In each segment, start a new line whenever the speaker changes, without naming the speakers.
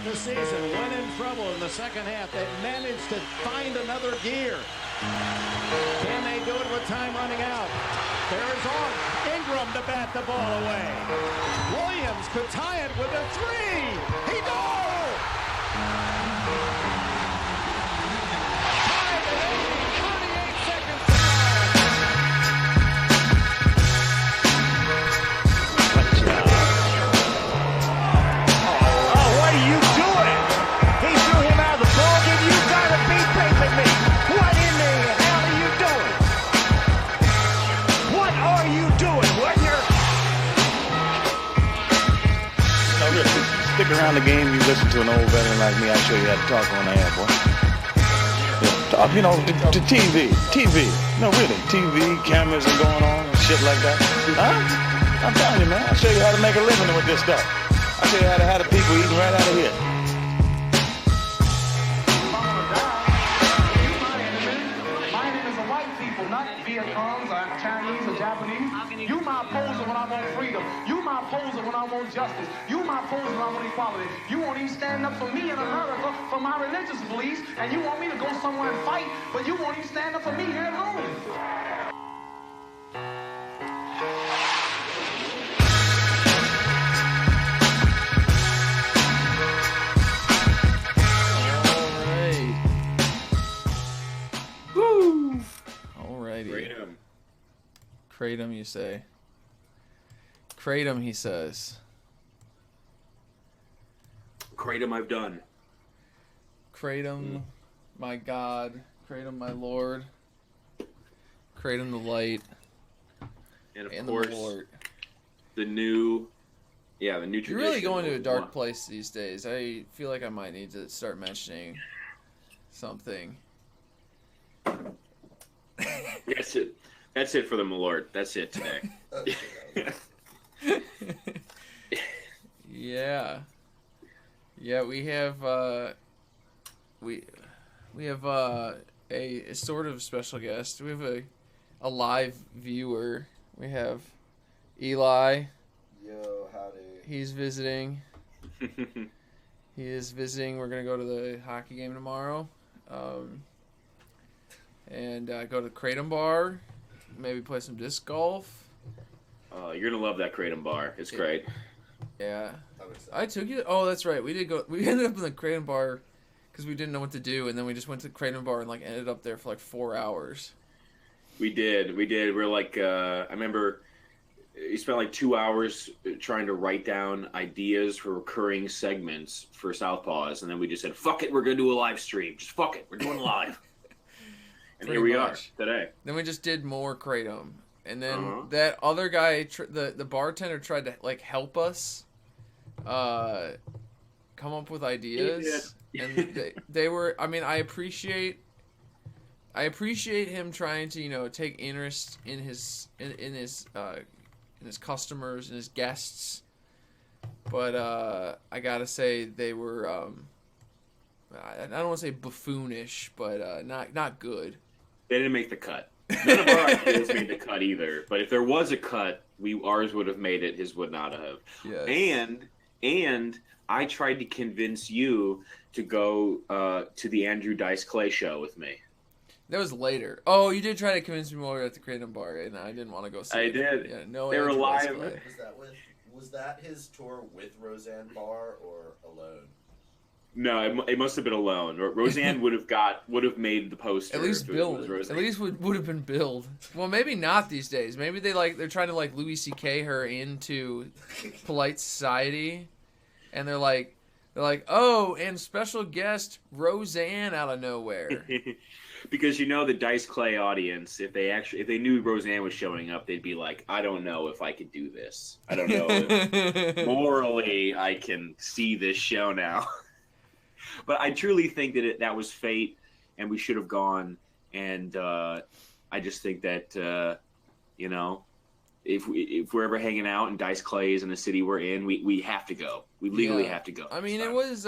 the season, when in trouble in the second half, they managed to find another gear. Can they do it with time running out? There's on Ingram to bat the ball away. Williams could tie it with a three. He goes! Tied at 38 seconds to
Oh, what are you doing? He threw him out of the ball game. You gotta be paying me. What in the hell are you doing? What are you doing, Warrior?
No, listen, stick around the game. You listen to an old veteran like me. I'll show you how to talk on the air, boy. Yeah, talk, to TV. No, really, TV, cameras are going on and shit like that. Huh? I'm telling you, man. I'll show you how to make a living with this stuff. I'll show you how to have the people eating right out of here.
My name is a white people, not Vietcongs or Chinese or Japanese. You my opposer when I want freedom. You my opposer when I want justice. You my opposer when I want equality. You won't even stand up for me in America for my religious beliefs, and you want me to go somewhere and fight, but you won't even stand up for me here at home.
Alrighty.
Kratom, you say. Kratom, he says.
Kratom, I've done.
Kratom, my God. Kratom, my Lord. Kratom, the light.
And of
and
course,
the Lord.
the new tradition.
You're really going to a dark place these days. I feel like I might need to start mentioning something.
That's it for the Malort. That's it today.
Yeah, we have a sort of special guest. We have a live viewer. We have Eli.
Yo, howdy.
He's visiting. He is visiting. We're gonna go to the hockey game tomorrow, and go to the Kratom Bar. Maybe play some disc golf.
You're gonna love that Kratom bar. It's great.
Yeah. I took you. Oh, that's right. We did go. We ended up in the Kratom Bar because we didn't know what to do, and then we just went to the Kratom Bar and ended up there for 4 hours.
We did. We're like, I remember you spent 2 hours trying to write down ideas for recurring segments for Southpaws, and then we just said, "Fuck it, we're gonna do a live stream. Just fuck it, we're doing live." And here we are today.
Then we just did more Kratom, and then that other guy, the bartender, tried to help us, come up with ideas, and they were. I mean, I appreciate him trying to take interest in his customers and his guests, but I gotta say they were I don't want to say buffoonish, but not good.
They didn't make the cut. None of our ideas made the cut either. But if there was a cut, ours would have made it. His would not have.
Yes.
And I tried to convince you to go to the Andrew Dice Clay show with me.
That was later. Oh, you did try to convince me while we were at the Kratom Bar, and I didn't want to go see it.
I did.
Yeah, no.
They were live.
Was that his tour with Roseanne Barr or alone?
No, it must have been alone. Roseanne would have made the poster.
At least billed. At least would have been billed. Well, maybe not these days. Maybe they're trying to Louis C.K. her into polite society, and they're like, oh, and special guest Roseanne out of nowhere.
Because the Dice Clay audience, if they knew Roseanne was showing up, they'd be like, I don't know if I could do this. I don't know if morally I can see this show now. But I truly think that that was fate, and we should have gone. And I just think that if we're ever hanging out and Dice Clay is in the city we're in, we have to go. We legally have to go.
I mean, it was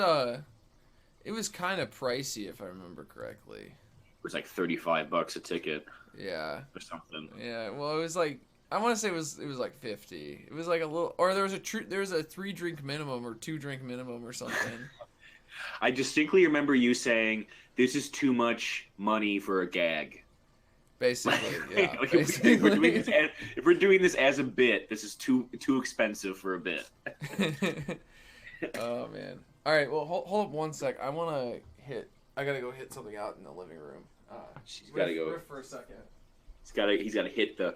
kind of pricey if I remember correctly.
It was $35 a ticket.
Yeah.
Or something.
Yeah. Well, it was I want to say it was 50. It was a little, or there was a 3-drink minimum or 2-drink minimum or something.
I distinctly remember you saying, "This is too much money for a gag."
Basically, yeah.
Like,
basically.
if we're doing this as a bit, this is too expensive for a bit.
Oh man. All right. Well, hold up one sec. I gotta go hit something out in the living room.
He's gotta go
riff for a second.
He's gotta hit the.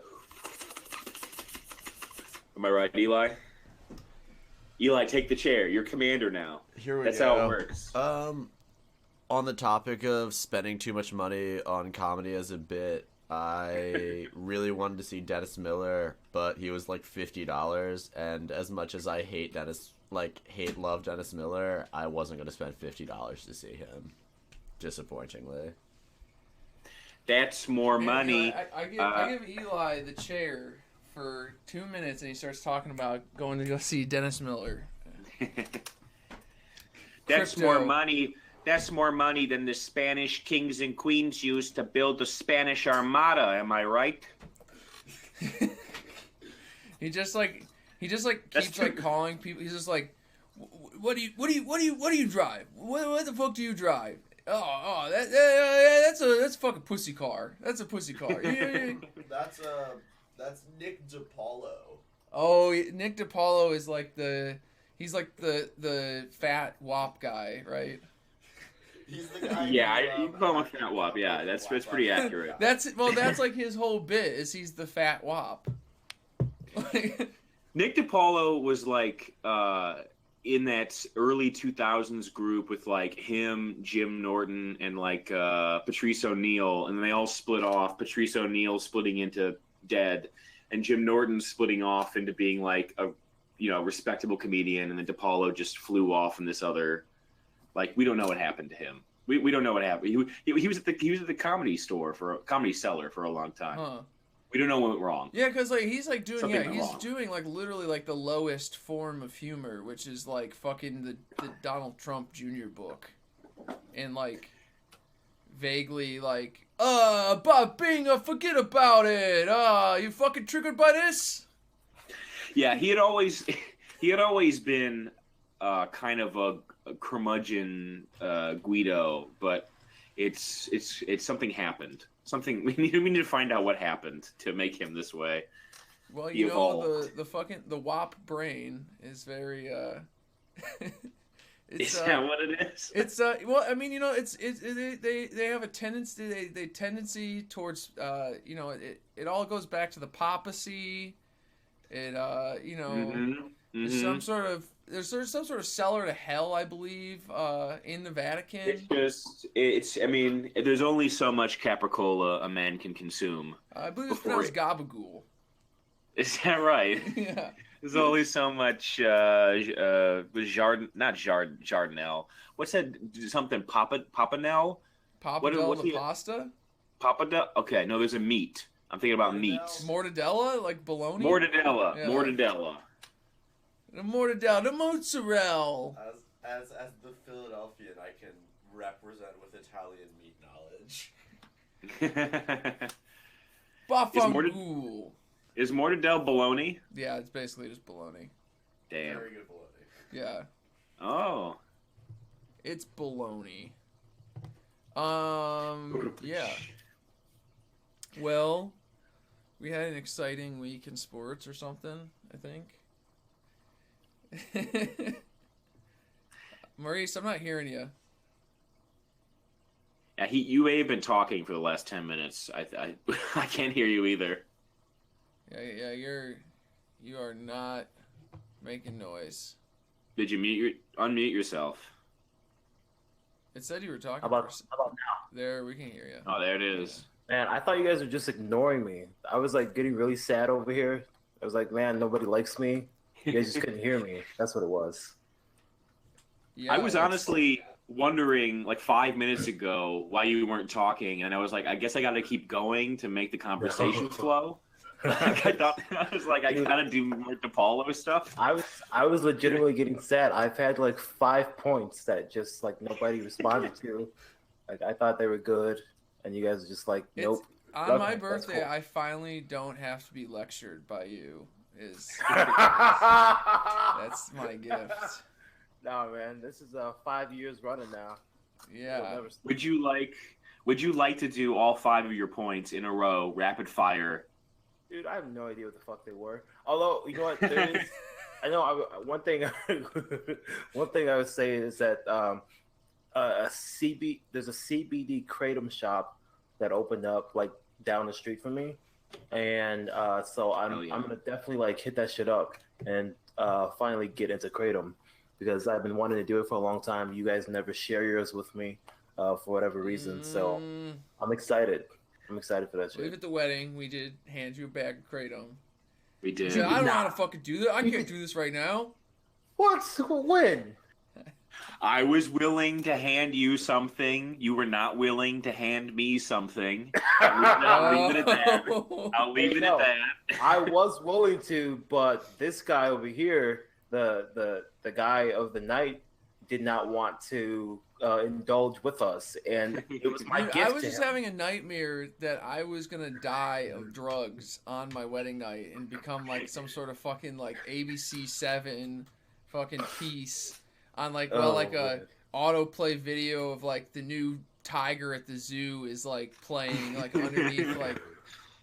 Am I right, Eli? Eli, take the chair. You're commander now.
Here we
That's
go.
how it works.
On the topic of spending too much money on comedy as a bit, I really wanted to see Dennis Miller, but he was like $50, and as much as I love Dennis Miller, I wasn't going to spend $50 to see him, disappointingly.
That's more money.
I give Eli the chair for 2 minutes, and he starts talking about going to go see Dennis Miller.
That's more money. That's more money than the Spanish kings and queens used to build the Spanish Armada. Am I right?
He just keeps calling people. He's just like, what do you drive? What the fuck do you drive? That's a fucking pussy car. That's a pussy car.
That's Nick DiPaolo.
Oh, Nick DiPaolo is he's like the fat wop guy, right?
He's the guy.
Yeah, you can call him a fat wop. Yeah, that's pretty accurate.
That's like his whole bit is he's the fat wop.
Nick DiPaolo was like in that early 2000s group with like him, Jim Norton, and like Patrice O'Neal, and they all split off. Patrice O'Neal splitting into Dead, and Jim Norton splitting off into being like a respectable comedian, and then DiPaolo just flew off in this other. Like, we don't know what happened to him. We don't know what happened. He was at the comedy store comedy cellar for a long time.
Huh.
We don't know what went wrong.
Yeah, because he's doing
Something wrong.
doing literally the lowest form of humor, which is like fucking the Donald Trump Jr. book, and vaguely about being forget about it. You fucking triggered by this?
Yeah, he had always been kind of a curmudgeon Guido, but it's something happened. Something we need to find out what happened to make him this way.
Well, the WAP brain is very
is that what it is?
It's well, I mean, they have a tendency towards it all goes back to the papacy. It there's some sort of cellar to hell, I believe, in the Vatican.
I mean, there's only so much capricola a man can consume.
I believe it's pronounced gabagool.
Is that right?
Yeah.
There's only so much Jardinelle. What's that? Something Papanel?
Pappardelle the pasta?
Pappardelle? Okay, no, there's a meat. I'm thinking about meat.
Mortadella, like bologna?
Mortadella.
Yeah.
Mortadella.
The mortadella, the mozzarella.
As the Philadelphian, I can represent with Italian meat knowledge.
Baffangool.
Is mortadella bologna?
Yeah, it's basically just bologna.
Damn.
Very good bologna.
Yeah.
Oh.
It's bologna. Yeah. Well, we had an exciting week in sports or something, I think. Maurice, I'm not hearing you.
Yeah, you may have been talking for the last 10 minutes. I can't hear you either.
Yeah, you are not making noise.
Did you unmute yourself?
It said you were talking.
How about now?
There, we can hear you.
Oh, there it is.
Man, I thought you guys were just ignoring me. I was getting really sad over here. I was like, man, nobody likes me. You guys just couldn't hear me. That's what it was.
Yeah,
I was honestly wondering 5 minutes ago why you weren't talking, and I was like, I guess I got to keep going to make the conversation flow. I gotta do more DiPaolo stuff.
I was legitimately getting sad. I've had 5 points that just nobody responded to. I thought they were good, and you guys are just nope.
On my birthday, cool. I finally don't have to be lectured by you. That's my gift.
No, man, this is 5 years running now. It'll
Yeah.
never stop.
Would you like to do all 5 of your points in a row, rapid fire?
Dude, I have no idea what the fuck they were. Although, you know what? There is, I know one thing. One thing I would say is that there's a CBD kratom shop that opened up like down the street from me, and so
Hell yeah.
I'm gonna definitely like hit that shit up and finally get into kratom because I've been wanting to do it for a long time. You guys never share yours with me for whatever reason, so I'm excited. I'm excited for that
I believe
shit.
at the wedding we did hand you a bag of kratom.
We
You
did.
said, I don't know how to fucking do that. I can't do this right now.
What? When?
I was willing to hand you something. You were not willing to hand me something. I'll leave it at that. I'll leave it at that.
I was willing to, but this guy over here, the guy of the night, did not want to indulge with us, and it was my
Dude,
gift
I was
to
just
him.
having a nightmare that I was gonna die of drugs on my wedding night and become like some sort of fucking like ABC7 fucking piece on like
Oh,
a
man.
autoplay video of like the new tiger at the zoo is like playing like underneath like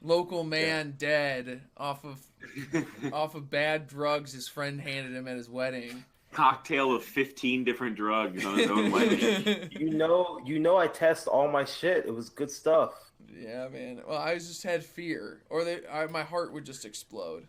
local man dead off of bad drugs his friend handed him at his wedding.
Cocktail of 15 different drugs on his own wedding.
You know, I test all my shit. It was good stuff.
Yeah, man. Well, I just had fear, or my heart would just explode,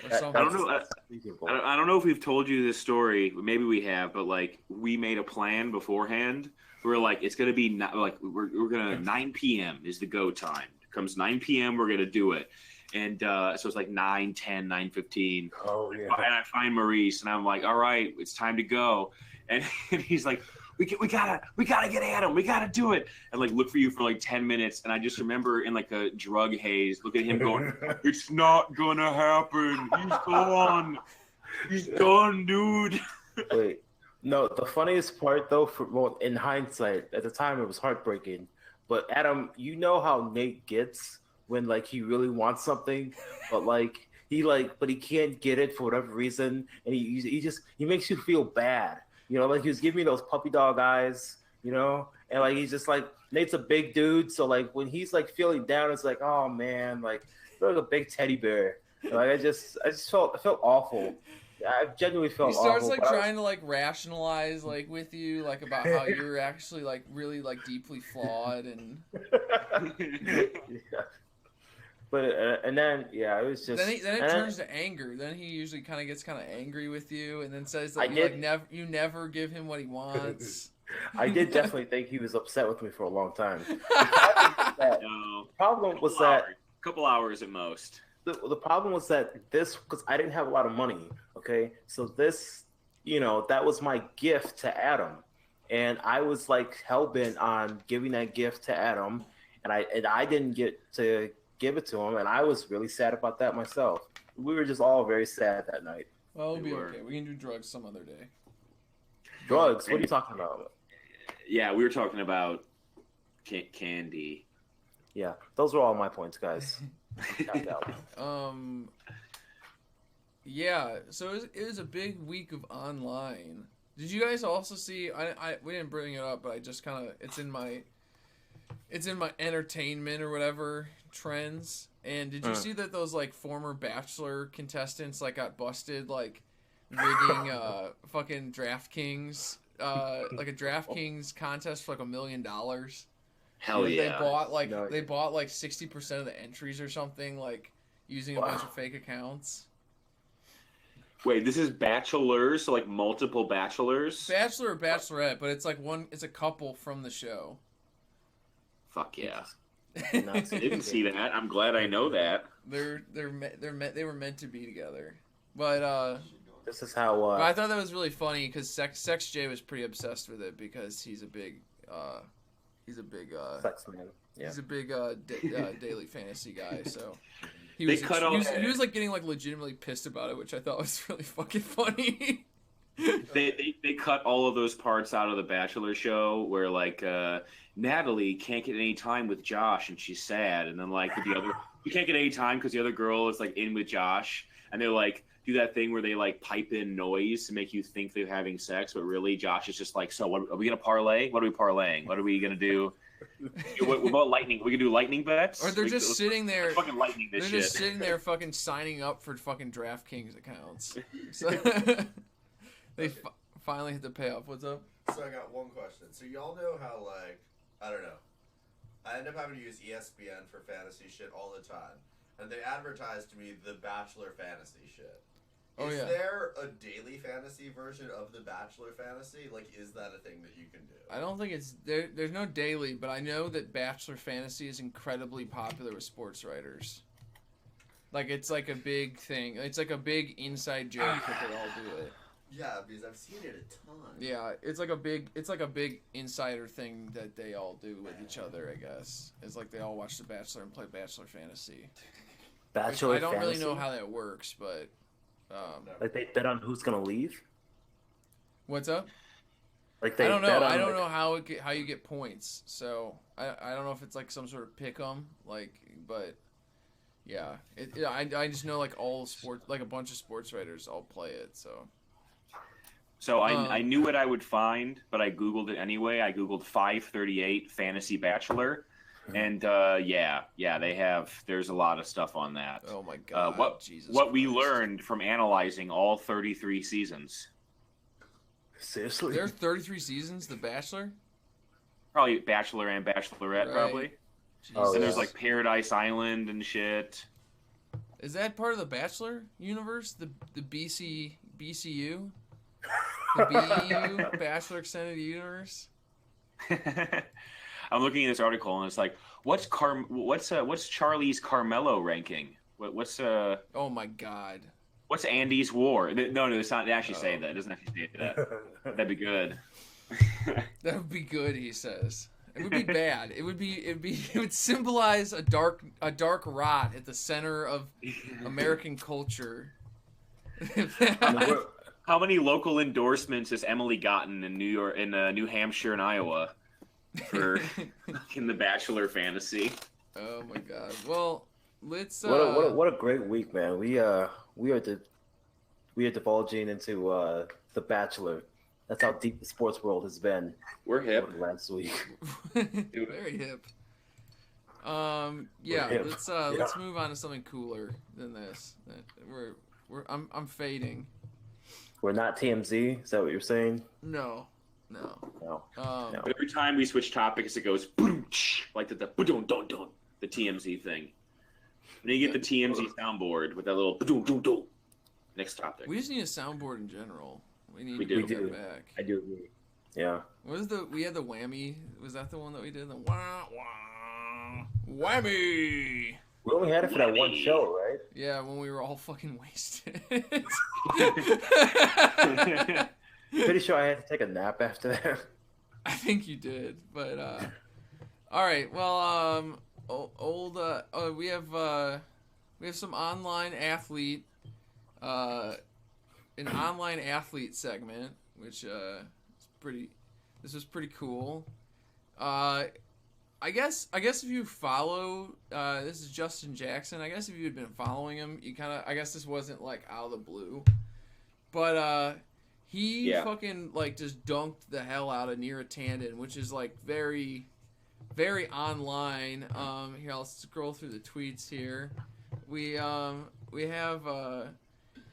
or
That-
something.
I don't know.
that's reasonable.
I don't know if we've told you this story. Maybe we have, but like we made a plan beforehand. We were like, it's gonna be we're gonna 9 p.m. is the go time. Comes 9 p.m. we're gonna do it, and so it's like 9, 10, 9:15.
Oh yeah.
And I find Maurice, and I'm like, all right, it's time to go. And he's like, we gotta get Adam. We gotta do it. And like look for you for like 10 minutes. And I just remember in like a drug haze, look at him going, it's not gonna happen. He's gone. He's done, dude.
Wait. No, the funniest part though, in hindsight, at the time it was heartbreaking. But Adam, you know how Nate gets when like he really wants something, but he can't get it for whatever reason, and he makes you feel bad. You know, like he was giving me those puppy dog eyes, you know, and like he's just like Nate's a big dude, so like when he's like feeling down, it's like, oh man, like you're like a big teddy bear. Like I felt awful. I genuinely felt
He
awful.
starts like
but I was-
trying to like rationalize like with you like about how you're actually like really like deeply flawed and
Yeah. But and then it was just
then it
and
turns to anger. Then he usually kind of gets kind of angry with you and then says
I
that
did-
you never give him what he wants.
I did definitely think he was upset with me for a long time.
No,
Problem was that
couple hours at most.
the problem was that because I didn't have a lot of money. Okay, so this, that was my gift to Adam, and I was like hell bent on giving that gift to Adam, and I didn't get to give it to him, and I was really sad about that myself. We were just all very sad that night.
Well, it'll
They
be
were.
okay. We can do drugs some other day.
Drugs? What are you talking about?
Yeah, we were talking about candy.
Yeah, those were all my points, guys. Tapped out.
Yeah, so it was a big week of online. Did you guys also see? We didn't bring it up, but I just kind of it's in my entertainment or whatever trends. And did you see that those like former Bachelor contestants like got busted like rigging fucking DraftKings like a DraftKings contest for like $1 million?
Hell yeah.
They bought like 60% of the entries or something like using a bunch of fake accounts.
Wait, this is bachelors, so like multiple bachelors?
Bachelor or Bachelorette, but it's like it's a couple from the show.
Fuck yeah.
Not
I didn't see that. I'm glad I know that.
They were meant to be together. But
This is how.
but I thought that was really funny because Sex J was pretty obsessed with it because he's a big
Sex man. Yeah.
he's a big daily fantasy guy. So he
They
was
cut
he was,
off-
he was like getting like legitimately pissed about it, which I thought was really fucking funny.
They cut all of those parts out of the Bachelor show where like Natalie can't get any time with Josh and she's sad, and then like the other you can't get any time because the other girl is like in with Josh, and they're like do that thing where they like pipe in noise to make you think they're having sex, but really Josh is just like, so what are we gonna parlay? What are we parlaying? What are we gonna do? What about lightning? We can do lightning bets.
Or they're just sitting there.
Fucking lightning this
they're
shit.
just sitting there, fucking signing up for fucking DraftKings accounts. So they finally hit the payoff. What's up?
So I got one question. So y'all know how, like, I don't know, I end up having to use ESPN for fantasy shit all the time, and they advertise to me the Bachelor fantasy shit.
Oh,
Is
yeah.
there a daily fantasy version of the Bachelor fantasy? Like, is that a thing that you can do?
I don't think it's there. There's no daily, but I know that Bachelor fantasy is incredibly popular with sports writers. Like, it's like a big thing. It's like a big inside joke that they all do it.
Yeah, because I've seen it a ton.
Yeah, it's like a big insider thing that they all do with each other, I guess. It's like they all watch The Bachelor and play Bachelor fantasy.
Bachelor
I don't really
fantasy?
know how that works, but
Like they bet on who's gonna leave.
what's up?
Like they
I don't know.
bet on,
I don't
like-
know how you get points. So I don't know if it's like some sort of pick 'em, like, but yeah, I just know like all sports, like a bunch of sports writers all play it.
So I knew what I would find, but I Googled it anyway. I Googled 538 Fantasy Bachelor. And there's a lot of stuff on that.
Oh my God.
What we learned from analyzing all 33 seasons.
Seriously?
There are 33 seasons, The Bachelor?
Probably Bachelor and Bachelorette,
Right.
probably.
Oh,
And there's
yeah.
like Paradise Island and shit.
Is that part of the Bachelor universe? The BCU? The BEU, Bachelor Extended Universe?
I'm looking at this article and it's like, what's Charlie's Carmelo ranking? What's
Oh my God.
what's Andy's war? No, it's not. They actually say that. It doesn't actually say that. That'd be good.
That would be good, he says. It would be bad. It would symbolize a dark rot at the center of American culture.
How many local endorsements has Emily gotten in New York, in New Hampshire, and Iowa for in the Bachelor fantasy?
Oh my God. Well, let's.
What a great week, man. We are divulging into the Bachelor. That's how deep the sports world has been.
We're hip.
over the last week.
Very hip. Yeah.
hip.
Let's move on to something cooler than this. I'm fading.
We're not TMZ. Is that what you're saying?
No.
No.
But every time we switch topics, it goes boom, like the TMZ thing. And then you get the TMZ soundboard with that little boom. Next topic.
We just need a soundboard in general. We need
We
to
do.
get that back.
I do agree. Yeah.
What was we had the whammy? Was that the one that we did? The wah wah whammy.
We only had it for that one show, right?
Yeah, when we were all fucking wasted.
Pretty sure I had to take a nap after that.
I think you did, but all right. Well, we have some online athlete, an online athlete segment, which is pretty. This was pretty cool. I guess if you follow, this is Justin Jackson. I guess if you had been following him, you kind of. I guess this wasn't like out of the blue, but he fucking like just dunked the hell out of Neera Tanden, which is like very, very online. Here, I'll scroll through the tweets here. We have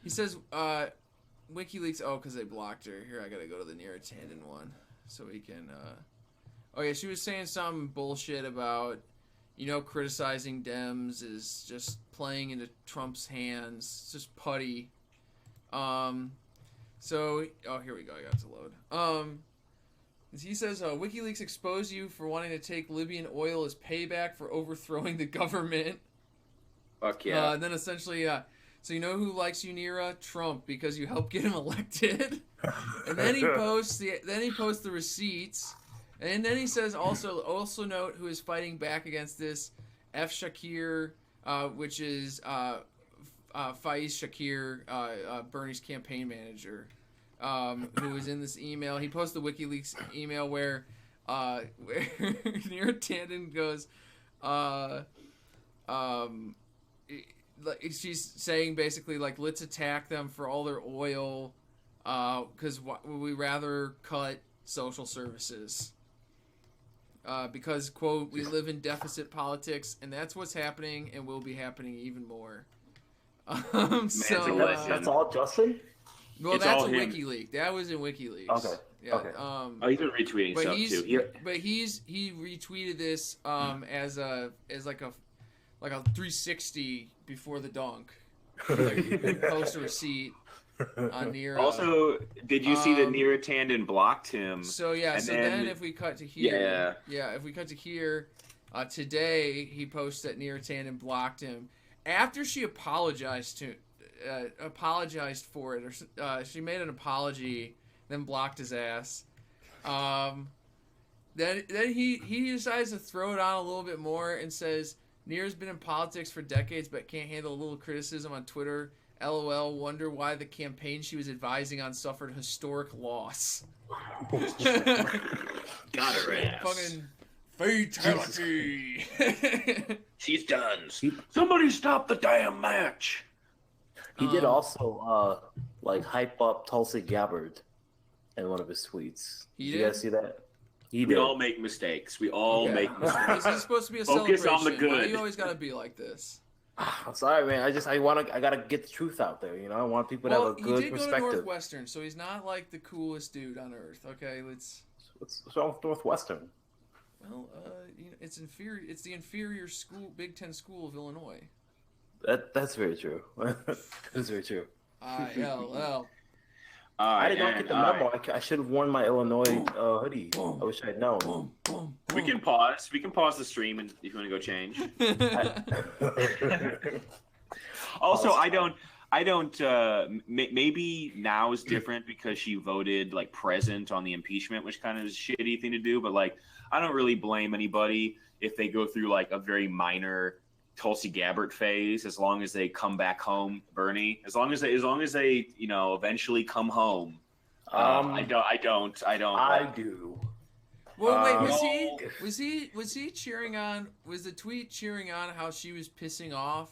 he says WikiLeaks. Oh, because they blocked her. Here, I gotta go to the Neera Tanden one so we can. Oh yeah, she was saying some bullshit about, criticizing Dems is just playing into Trump's hands. It's just putty. So, here we go. I got to load. He says, WikiLeaks exposed you for wanting to take Libyan oil as payback for overthrowing the government.
Fuck yeah.
And then essentially, so you know who likes you, Neera? Trump, because you helped get him elected. And then he posts the receipts. And then he says, also note who is fighting back against this, F. Shakir, which is Faiz Shakir, Bernie's campaign manager, who is in this email. He posted the WikiLeaks email where Neera Tanden goes, she's saying basically like, let's attack them for all their oil, because we rather cut social services. Because, quote, we live in deficit politics, and that's what's happening and will be happening even more.
That's all Justin?
Well,
It's
that's
all
a
him.
WikiLeaks. That was in WikiLeaks.
Okay.
Yeah.
Okay.
Oh, he's been retweeting
But
stuff too.
he retweeted this as like a 360 before the dunk. Like, post a receipt on Nira.
Also, did you see that Nira Tandon blocked him?
So yeah,
and
so then if we cut to here, if we cut to here, today he posts that Nira Tandon blocked him after she apologized for it, or she made an apology, then blocked his ass. Then he decides to throw it on a little bit more and says, Nira's been in politics for decades but can't handle a little criticism on Twitter. LOL, wonder why the campaign she was advising on suffered historic loss.
Got her ass.
Fucking fatality.
She's done. Somebody stop the damn match.
He did also like hype up Tulsi Gabbard in one of his tweets. Did you guys see that?
We all make mistakes. We all make mistakes.
This is supposed to be a
Focus
celebration.
on the good.
Why you always gotta be like this?
I'm sorry, man. I gotta get the truth out there. You know, I want people to have a good
he did
perspective.
go to Northwestern, so he's not like the coolest dude on earth. Okay, let's.
What's wrong with Northwestern?
Well, it's inferior. It's the inferior school, Big Ten school of Illinois.
That's very true. That's very true.
ILL.
I did not get the memo. I should have worn my Illinois hoodie. I wish I'd known.
We can pause. We can pause the stream and if you want to go change. Also, I don't. Maybe now is different because she voted like present on the impeachment, which kind of is a shitty thing to do. But like, I don't really blame anybody if they go through like a very minor Tulsi Gabbard phase, as long as they come back home, Bernie. As long as they eventually come home. I
do.
Well, wait, was he cheering on? Was the tweet cheering on how she was pissing off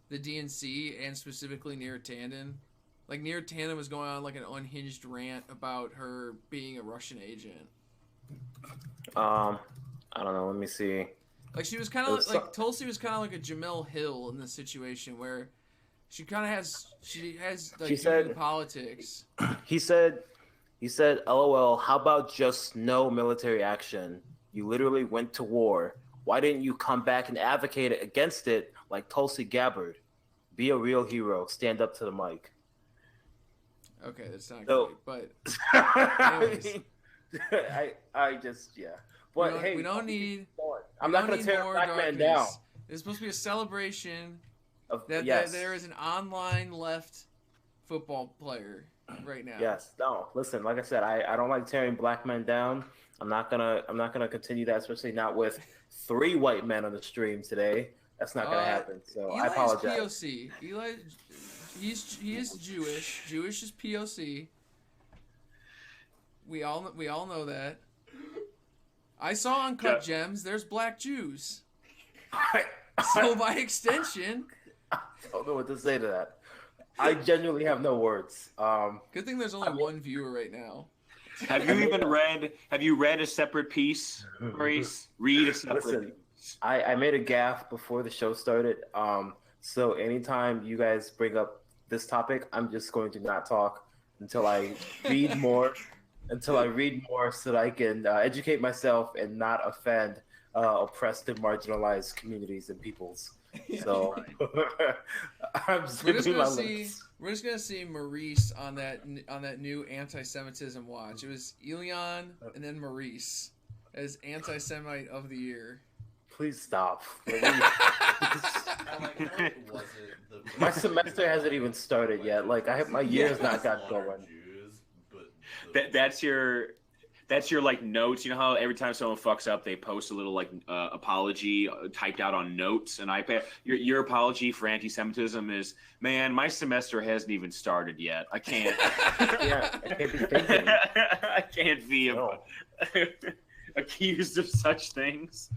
the DNC and specifically Nira Tandon? Like Nira Tandon was going on like an unhinged rant about her being a Russian agent.
I don't know. Let me see.
Like she was kind of like Tulsi was kind of like a Jamel Hill in this situation where she kind of has like
she said
politics.
He said, "LOL, how about just no military action? You literally went to war. Why didn't you come back and advocate against it like Tulsi Gabbard? Be a real hero. Stand up to the mic."
Okay, that's not great, but anyways.
I just But
we don't need.
I'm not going to tear Black Man down.
It's supposed to be a celebration that
yes.
there is an online left football player right now.
Yes. No. Listen. Like I said, I don't like tearing Black men down. I'm not gonna continue that, especially not with 3 white men on the stream today. That's not gonna happen. So I apologize.
POC. Eli, he is Jewish. Jewish is POC. We all know that. I saw Uncut Gems. There's black Jews. So by extension,
I don't know what to say to that. I genuinely have no words.
Good thing there's only one viewer right now.
Have you read a separate piece, Maurice? Read a separate piece.
I made a gaffe before the show started. So anytime you guys bring up this topic, I'm just going to not talk until I read more. So that I can educate myself and not offend oppressed and marginalized communities and peoples. So I'm just
we're just gonna see Maurice on that new anti-Semitism watch. It was Elion and then Maurice as anti-Semite of the year.
Please stop. My semester hasn't even started yet. Like my year's not got going.
That's your like notes. You know how every time someone fucks up, they post a little like apology typed out on notes and iPad. Your apology for anti-Semitism is, man, my semester hasn't even started yet. I can't.
I can't be thinking.
I can't be accused of such things.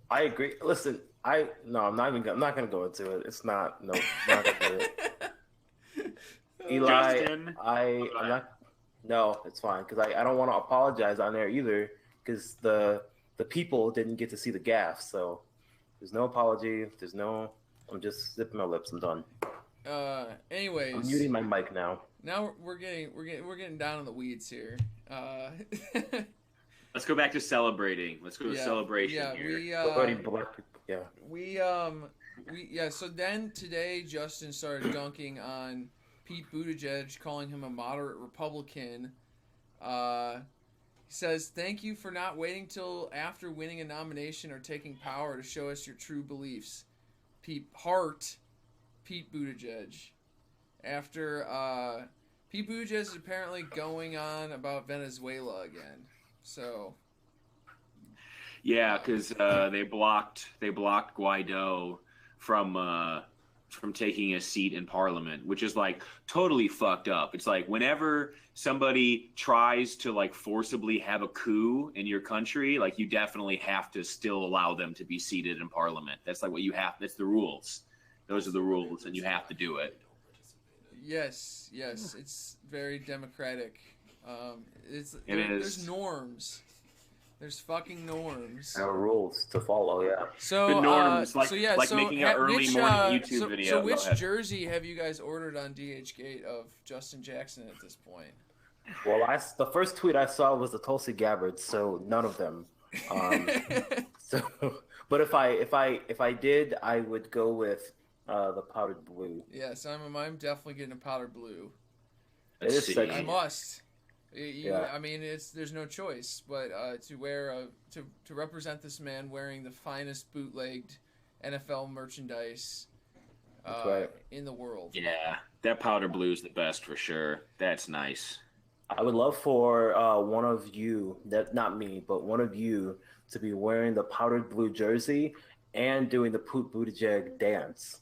I agree. Listen, I'm not gonna go into it. It's not not gonna do it. Eli,
Justin?
I'm not. No, it's fine because I don't want to apologize on there either because the people didn't get to see the gaff. So there's no apology. There's no. I'm just zipping my lips. I'm done.
Anyways,
I'm muting my mic now.
Now we're getting down in the weeds here.
Let's go back to celebrating. Let's go to celebration here.
So then today Justin started dunking on Pete Buttigieg, calling him a moderate Republican. He says, "Thank you for not waiting till after winning a nomination or taking power to show us your true beliefs." Pete Buttigieg. After Pete Buttigieg is apparently going on about Venezuela again. So.
Yeah, because they blocked Guaido from taking a seat in Parliament, which is like totally fucked up. It's like whenever somebody tries to like forcibly have a coup in your country, like you definitely have to still allow them to be seated in Parliament. That's like what you have. That's the rules. Those are the rules, and you have to do it.
Yes, it's very democratic.
It is.
There's norms. There's fucking norms.
There are rules to follow, yeah.
So,
the norms, making an early morning YouTube video.
So which jersey have you guys ordered on DHgate of Justin Jackson at this point?
Well, the first tweet I saw was the Tulsi Gabbard, so none of them. But if I did, I would go with the powdered blue.
Yes, I'm definitely getting a powdered blue.
It is sexy.
I must. I mean, there's no choice but to wear to represent this man wearing the finest bootlegged NFL merchandise in the world.
Yeah, that powder blue is the best for sure. That's nice.
I would love for one of you, not me, but one of you, to be wearing the powdered blue jersey and doing the Poot Buttigieg dance.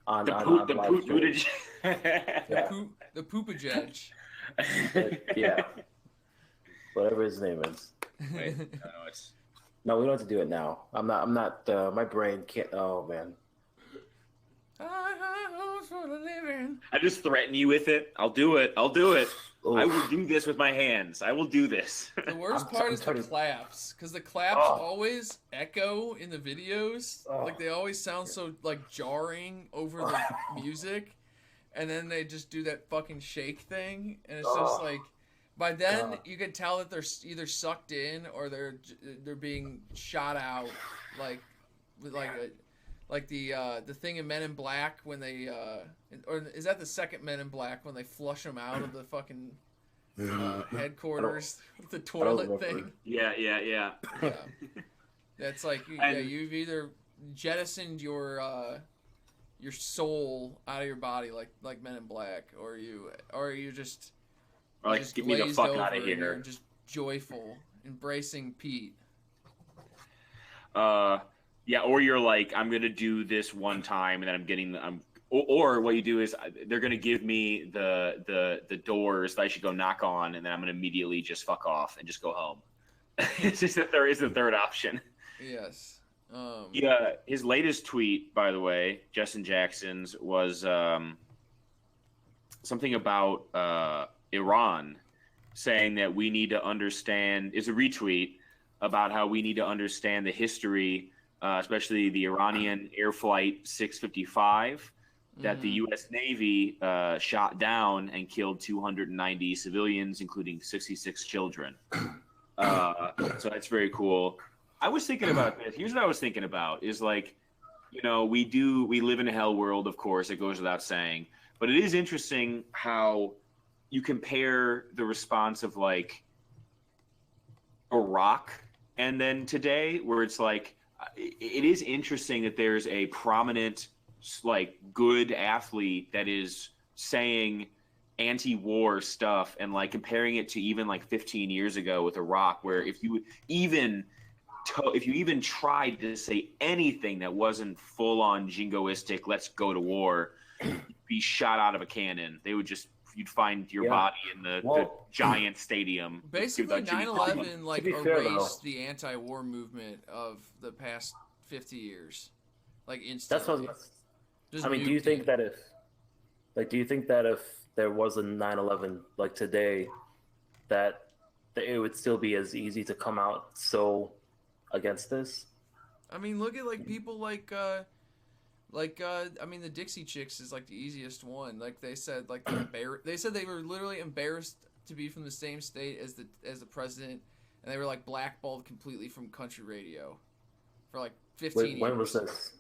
The Poot Buttigieg.
The Poopageg.
Yeah. Whatever his name is.
Wait,
no, we don't have to do it now. I'm not. My brain can't. Oh man.
I just threaten you with it. I'll do it. Oof. I will do this with my hands. I will do this.
The worst part is the claps, because the claps always echo in the videos. Like they always sound so like jarring over the music, and then they just do that fucking shake thing, and it's just like. By then, you can tell that they're either sucked in or they're being shot out, like the thing in Men in Black when they or is that the second Men in Black when they flush them out of the fucking headquarters with the toilet thing?
Yeah.
That's like you've either jettisoned your soul out of your body like Men in Black, or you just.
Or like,
just
get me the fuck out of here.
Just joyful, embracing Pete.
Yeah, or you're like, I'm gonna do this one time, and then or what you do is they're gonna give me the doors that I should go knock on, and then I'm gonna immediately just fuck off and just go home. It's just that there is a third option.
Yes.
Yeah, his latest tweet, by the way, Justin Jackson's, was something about Iran, saying that we need to understand, is a retweet about how we need to understand the history, especially the Iranian Air Flight 655 that the U.S. Navy shot down and killed 290 civilians, including 66 children. So that's very cool. I was thinking about this. Here's what I was thinking about is like, we live in a hell world, of course, it goes without saying, but it is interesting how you compare the response of like Iraq and then today, where it's like, it is interesting that there's a prominent, like, good athlete that is saying anti-war stuff and like comparing it to even like 15 years ago with Iraq, where if you even tried to say anything that wasn't full on jingoistic, let's go to war, you'd be shot out of a cannon. You'd find your body in the giant stadium.
Basically, 9/11 erased the anti-war movement of the past 50 years, like
That's
instantly.
what.
Just
I mean,
nuked
do you think
it.
that if there was a 9/11 like today, that it would still be as easy to come out so against this?
I mean, look at like people I mean, the Dixie Chicks is like the easiest one. Like they said, like they said they were literally embarrassed to be from the same state as the president, and they were like blackballed completely from country radio for like 15 years.
When was this?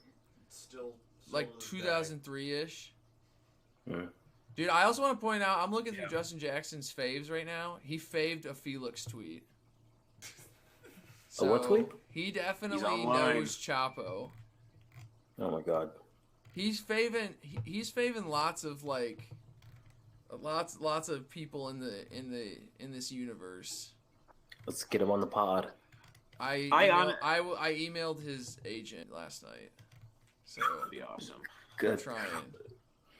Still
Like
to this day.
2003-ish.
Hmm.
Dude, I also want to point out, I'm looking through Justin Jackson's faves right now. He faved a Felix tweet.
A what tweet?
He definitely
He's online.
knows Chapo.
Oh my god.
He's faving lots of like lots of people in this universe.
Let's get him on the pod.
I emailed his agent last night. So
That'd be awesome.
I'm
Good.
trying.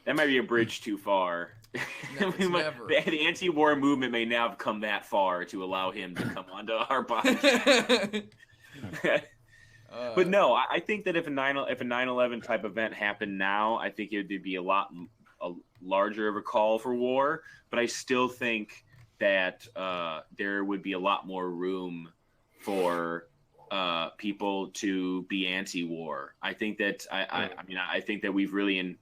That might be a bridge too far.
No, it's never.
The anti-war movement may now have come that far to allow him to come onto our podcast. But no, I think that if a 9/11 type event happened now, I think it would be a larger of a call for war. But I still think that there would be a lot more room for people to be anti-war. I think that I think that we've really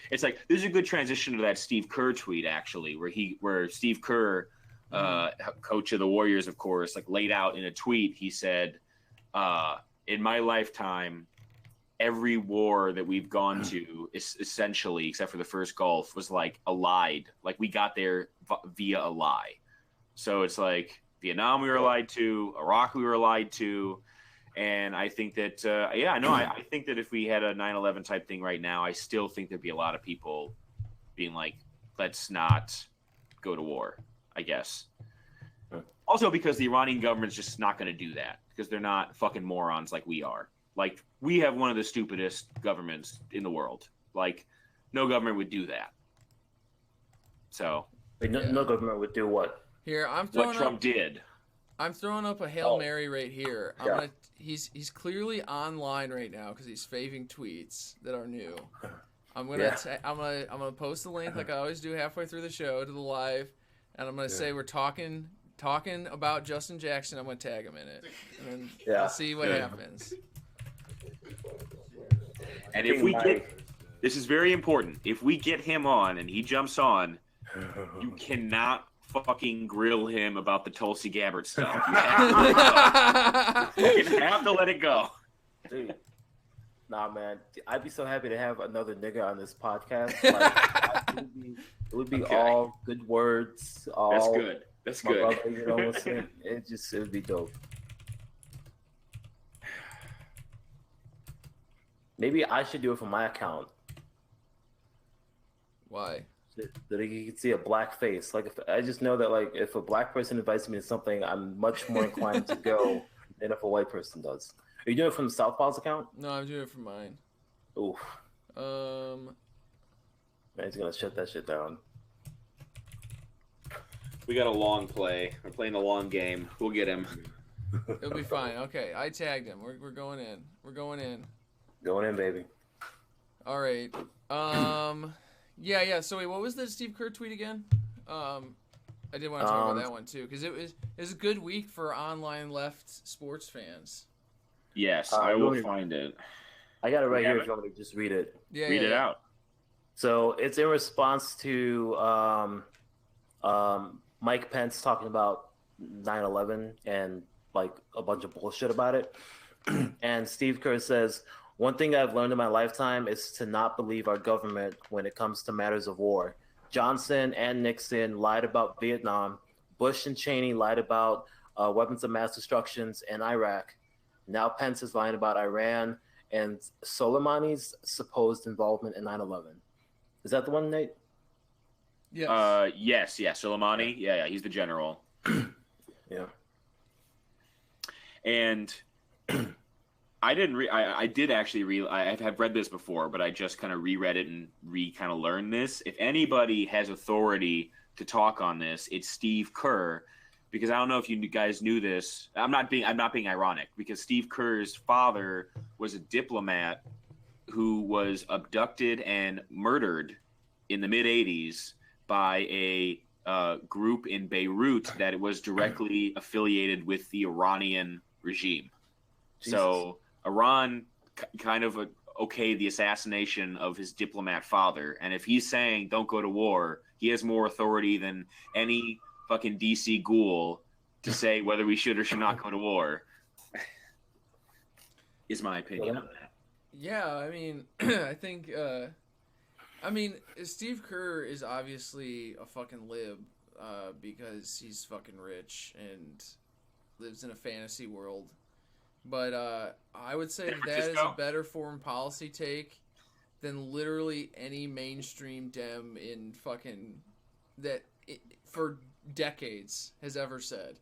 it's like there's a good transition to that Steve Kerr tweet actually, where Steve Kerr, coach of the Warriors, of course, like laid out in a tweet. He said, in my lifetime, every war that we've gone to is essentially, except for the first Gulf, was like a lie. Like we got there via a lie. So it's like Vietnam we were lied to, Iraq we were lied to. And I think that, I think that if we had a 9/11 type thing right now, I still think there'd be a lot of people being like, let's not go to war, I guess. Also because the Iranian government's just not going to do that because they're not fucking morons like we are. Like, we have one of the stupidest governments in the world. Like, no government would do that. So.
Wait, no government would do what?
Here,
What Trump did.
I'm throwing up a Hail Mary right here. He's clearly online right now because he's faving tweets that are new. I'm gonna post the link like I always do halfway through the show to the live, and I'm gonna say we're talking about Justin Jackson. I'm gonna tag him in it, and then we'll see what happens.
And if we this is very important. If we get him on and he jumps on, you cannot fucking grill him about the Tulsi Gabbard stuff. You have to let it go.
Dude. Nah, man. I'd be so happy to have another nigga on this podcast. Like, it would be all good words. All
That's good. That's good.
Brother, you know what's it? It would be dope. Maybe I should do it from my account.
Why?
That you can see a black face. Like, if I just know that, like, if a black person invites me to something, I'm much more inclined to go than if a white person does. Are you doing it from the Southpaws account?
No, I'm doing it from mine.
Oof. Man, he's gonna shut that shit down.
We got a long play. We're playing a long game. We'll get him.
It'll be fine. Okay, I tagged him. We're going in. We're going in.
Going in, baby.
All right. Yeah. So wait, what was the Steve Kerr tweet again? I did want to talk about that one too because it was a good week for online left sports fans.
Yes, I will find it.
I got it right here if you want me to just read it.
Yeah,
read it out.
So it's in response to Mike Pence talking about 9/11 and like a bunch of bullshit about it. And Steve Kerr says, "One thing I've learned in my lifetime is to not believe our government when it comes to matters of war. Johnson and Nixon lied about Vietnam. Bush and Cheney lied about weapons of mass destruction in Iraq. Now Pence is lying about Iran and Soleimani's supposed involvement in 9/11. Is that the one, Nate?
Yes.
Yes. Soleimani. Yeah. He's the general.
Yeah.
And I didn't. I did actually I have read this before, but I just kind of reread it and kind of learned this. If anybody has authority to talk on this, it's Steve Kerr, because I don't know if you guys knew this. I'm not being ironic, because Steve Kerr's father was a diplomat who was abducted and murdered in the mid '80s by a group in Beirut that was directly affiliated with the Iranian regime. Jesus. So Iran kind of okayed the assassination of his diplomat father, and if he's saying don't go to war, he has more authority than any fucking DC ghoul to say whether we should or should not go to war. Is my opinion on that.
Yeah, I mean, I think, Steve Kerr is obviously a fucking lib, because he's fucking rich and lives in a fantasy world. But I would say that is a better foreign policy take than literally any mainstream Dem in fucking for decades has ever said.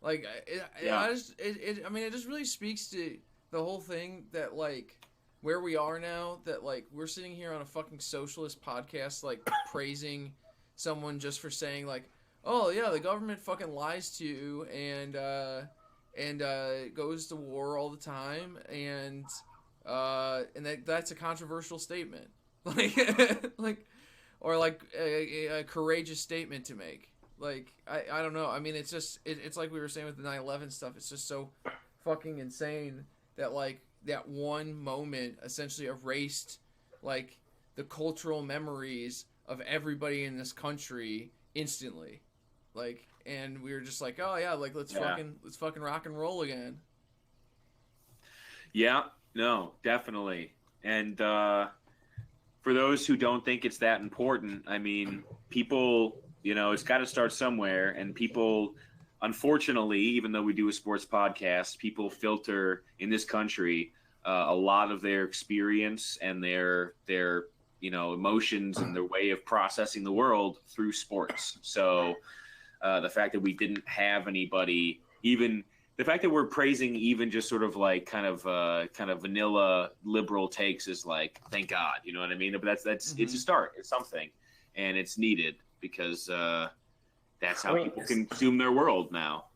Like, it just really speaks to the whole thing that, like, where we are now, that, like, we're sitting here on a fucking socialist podcast, like, praising someone just for saying, like, oh, yeah, the government fucking lies to you and goes to war all the time, and that's a controversial statement. Like, or, like, a courageous statement to make. Like, I don't know. I mean, it's just, it's like we were saying with the 9/11 stuff. It's just so fucking insane that, like, that one moment essentially erased, like, the cultural memories of everybody in this country instantly. Like, and we were just like, oh yeah, like, let's fucking rock and roll again.
Yeah, no, definitely. And for those who don't think it's that important, I mean, people, you know, it's got to start somewhere, and people, unfortunately, even though we do a sports podcast, people filter in this country a lot of their experience and their you know, emotions and their way of processing the world through sports. So the fact that we didn't have anybody, even the fact that we're praising even just sort of like kind of vanilla liberal takes is like, thank God, you know what I mean? But that's
Mm-hmm.
It's a start, it's something, and it's needed, because that's how people consume their world now.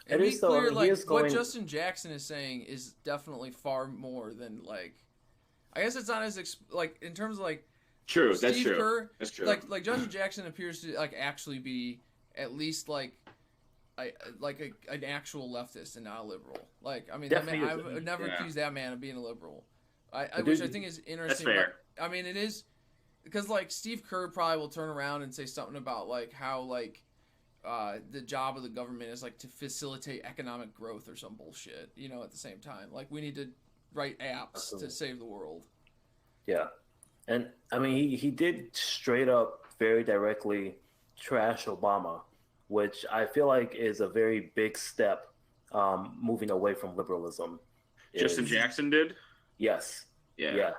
And be clear, like, what Justin Jackson is saying is definitely far more than, like, I guess it's not as like, in terms of, like,
true.
Steve
That's true.
Kerr,
that's true.
Like Justin Jackson appears to, like, actually be at least like an actual leftist and not a liberal. Like, I mean, I would never accuse that man of being a liberal. Which I think is interesting.
That's fair.
But, I mean, it is because, like, Steve Kerr probably will turn around and say something about, like, how, like, the job of the government is, like, to facilitate economic growth or some bullshit, you know, at the same time. Like, we need to write apps to save the world.
Yeah. And, I mean, he did straight up, very directly trash Obama, which I feel like is a very big step moving away from liberalism.
Justin Jackson did?
Yes.
Yeah.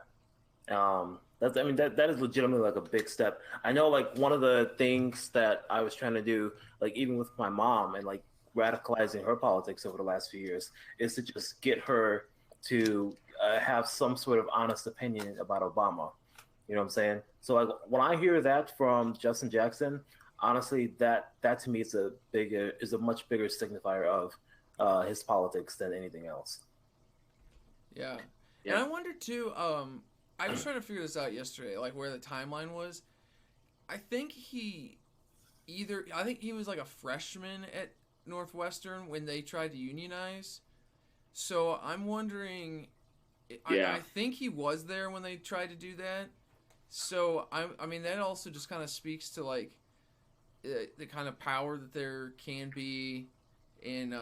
That is legitimately, like, a big step. I know, like, one of the things that I was trying to do, like, even with my mom and, like, radicalizing her politics over the last few years, is to just get her to have some sort of honest opinion about Obama. You know what I'm saying? So, like, when I hear that from Justin Jackson, honestly, that to me is a much bigger signifier of his politics than anything else.
Yeah. And I wonder too, I was trying to figure this out yesterday, like, where the timeline was. I think he was like a freshman at Northwestern when they tried to unionize. So I'm wondering, I think he was there when they tried to do that. So I mean, that also just kind of speaks to, like, the kind of power that there can be in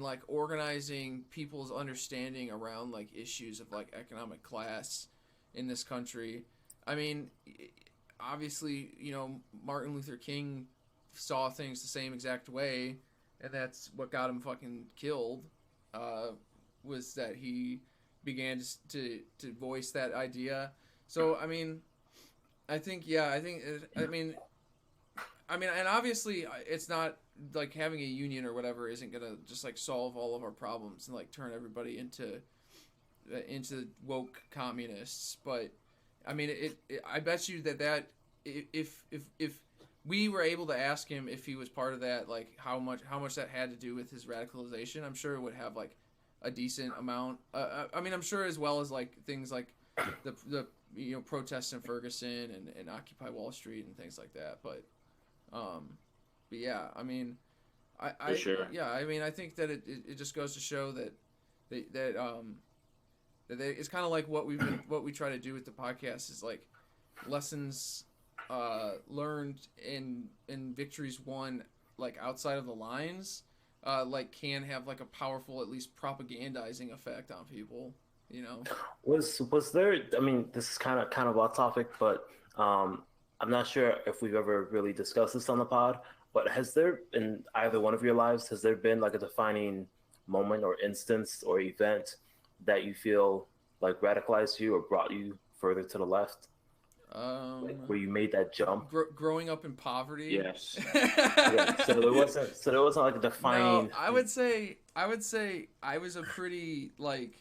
like organizing people's understanding around, like, issues of, like, economic class in this country. I mean, obviously, you know, Martin Luther King saw things the same exact way, and that's what got him fucking killed, was that he began to voice that idea. So, I mean, and obviously it's not like having a union or whatever isn't gonna just, like, solve all of our problems and, like, turn everybody into woke communists. But I mean, I bet you that if we were able to ask him if he was part of that, like how much that had to do with his radicalization. I'm sure it would have like a decent amount. I mean, I'm sure as well as like things like the protests in Ferguson and Occupy Wall Street and things like that. But yeah, I mean,
For sure.
Yeah, I mean, I think that it just goes to show that it's kind of like what we try to do with the podcast is like lessons learned in victories won like outside of the lines like can have like a powerful, at least propagandizing effect on people, you know.
Was there, I mean, this is kind of off topic, but I'm not sure if we've ever really discussed this on the pod, but has there, in either one of your lives, has there been like a defining moment or instance or event that you feel like radicalized you or brought you further to the left? Like where you made that jump?
Growing up in poverty.
Yes.
Yeah, so there wasn't like a defining.
No, I would say I was a pretty like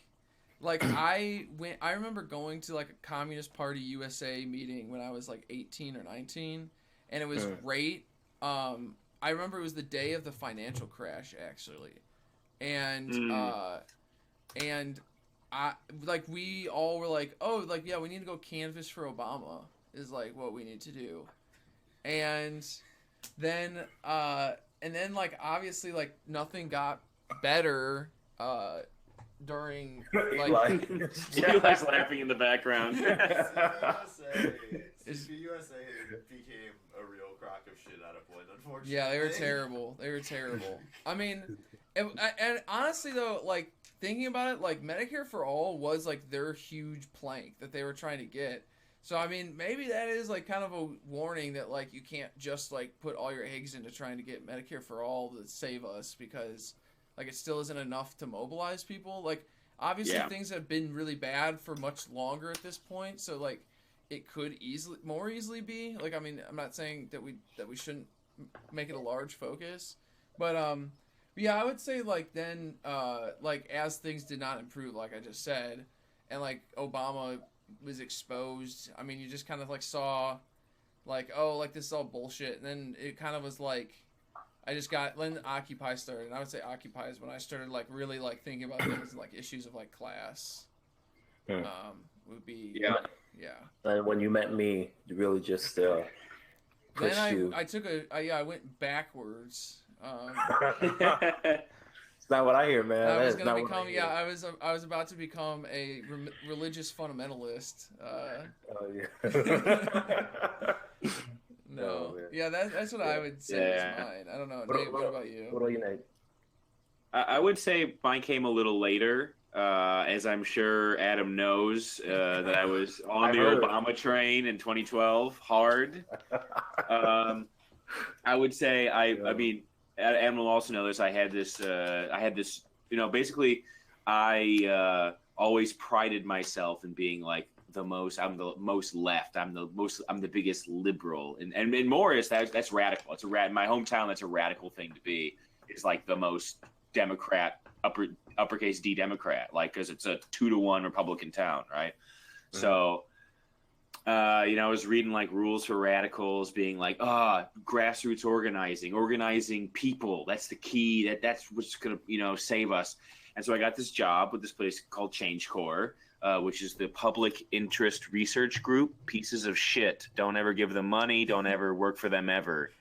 I remember going to like a Communist Party USA meeting when I was like 18 or 19, and it was great. I remember it was the day of the financial crash actually, and I like we all were like, oh, like yeah, we need to go canvass for Obama is like what we need to do, and then like obviously like nothing got better during like
Eli's laughing in the background.
USA became a real crock of shit at a point, unfortunately.
Yeah, they were terrible. I mean, and honestly though, like thinking about it, like Medicare for All was like their huge plank that they were trying to get. So I mean, maybe that is like kind of a warning that like you can't just like put all your eggs into trying to get Medicare for All to save us, because like it still isn't enough to mobilize people. Like obviously things have been really bad for much longer at this point, so like it could more easily be like, I mean, I'm not saying that we shouldn't make it a large focus, but yeah, I would say like then like as things did not improve, like I just said, and like Obama was exposed, I mean, you just kind of like saw like, oh, like this is all bullshit, and then it kind of was like I just got when Occupy started, and I would say Occupy is when I started like really like thinking about things like issues of like class. Would be yeah.
And when you met me, you really just pushed
then I went backwards.
It's not what I hear, man.
I was gonna become I was about to become a religious fundamentalist.
Oh yeah.
No.
Oh,
yeah, that's what I would say is mine. I don't know. Nate, what about you?
What about you, Nate?
I would say mine came a little later, as I'm sure Adam knows, that I was on the Obama train in 2012, hard. I would say I mean, Adam will also know this. I had this, you know, basically I always prided myself in being like I'm the most left. I'm the biggest liberal. And in Morris, that's radical. My hometown, that's a radical thing to be. It's like the most Democrat, uppercase D Democrat, like, because it's a 2-to-1 Republican town, right? Mm-hmm. So, you know, I was reading like rules for radicals, being like, grassroots organizing people. That's the key. That's what's gonna, you know, save us. And so I got this job with this place called Change Corps, which is the public interest research group. Pieces of shit. Don't ever give them money. Don't ever work for them ever.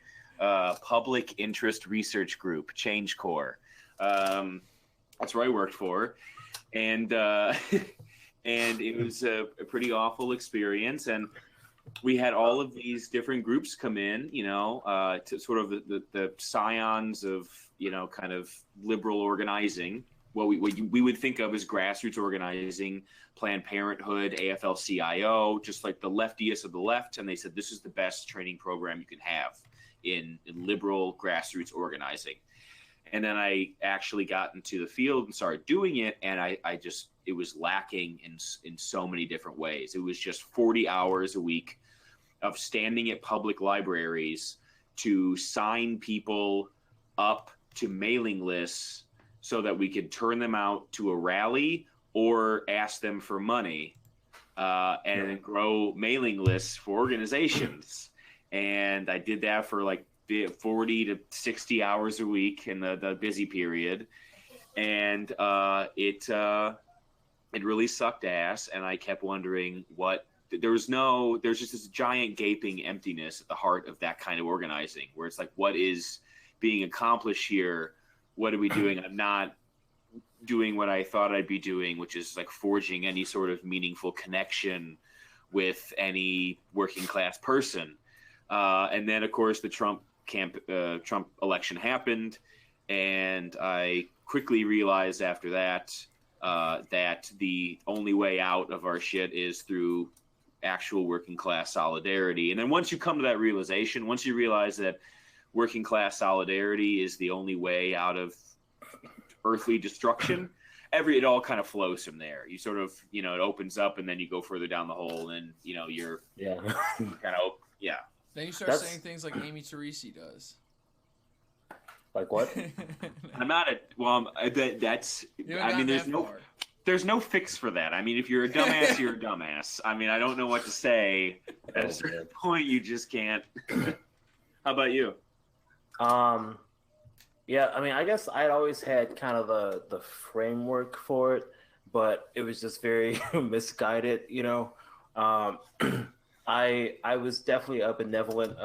Public interest research group, Change Corps. That's where I worked for, and and it was a pretty awful experience. And we had all of these different groups come in, you know, to sort of the scions of, you know, kind of liberal organizing. What we would think of as grassroots organizing, Planned Parenthood, AFL-CIO, just like the leftiest of the left. And they said, this is the best training program you can have in liberal grassroots organizing. And then I actually got into the field and started doing it. And it was lacking in so many different ways. It was just 40 hours a week of standing at public libraries to sign people up to mailing lists so that we could turn them out to a rally or ask them for money, and grow mailing lists for organizations. and I did that for like 40 to 60 hours a week in the busy period, and it really sucked ass, and I kept wondering what. There's just this giant gaping emptiness at the heart of that kind of organizing, where it's like, what is being accomplished here? What are we doing? I'm not doing what I thought I'd be doing, which is like forging any sort of meaningful connection with any working class person. And then, of course, the Trump election happened, and I quickly realized after that that the only way out of our shit is through actual working class solidarity. And then once you come to that realization, once you realize that working class solidarity is the only way out of earthly destruction, it all kind of flows from there. You sort of, it opens up, and then you go further down the hole, and you're kind of
Then you start saying things like Amy Teresi does.
Like what?
I'm not that's I mean there's no fix for that. I mean, if you're a dumbass, you're a dumbass. I mean, I don't know what to say. At a certain point, you just can't. How about you?
Yeah, I mean, I guess I'd always had kind of the framework for it, but it was just very misguided, I was definitely a benevolent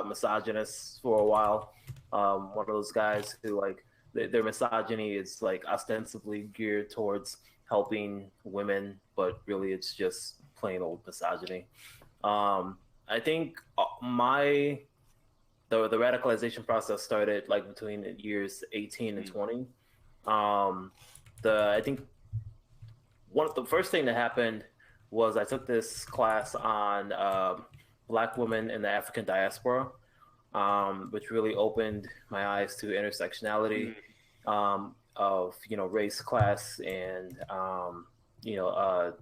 misogynist for a while. One of those guys who like their misogyny is like ostensibly geared towards helping women, but really it's just plain old misogyny. I think the radicalization process started like between years 18 and 20. I think the first thing that happened was I took this class on Black women in the African diaspora, which really opened my eyes to intersectionality of race, class, and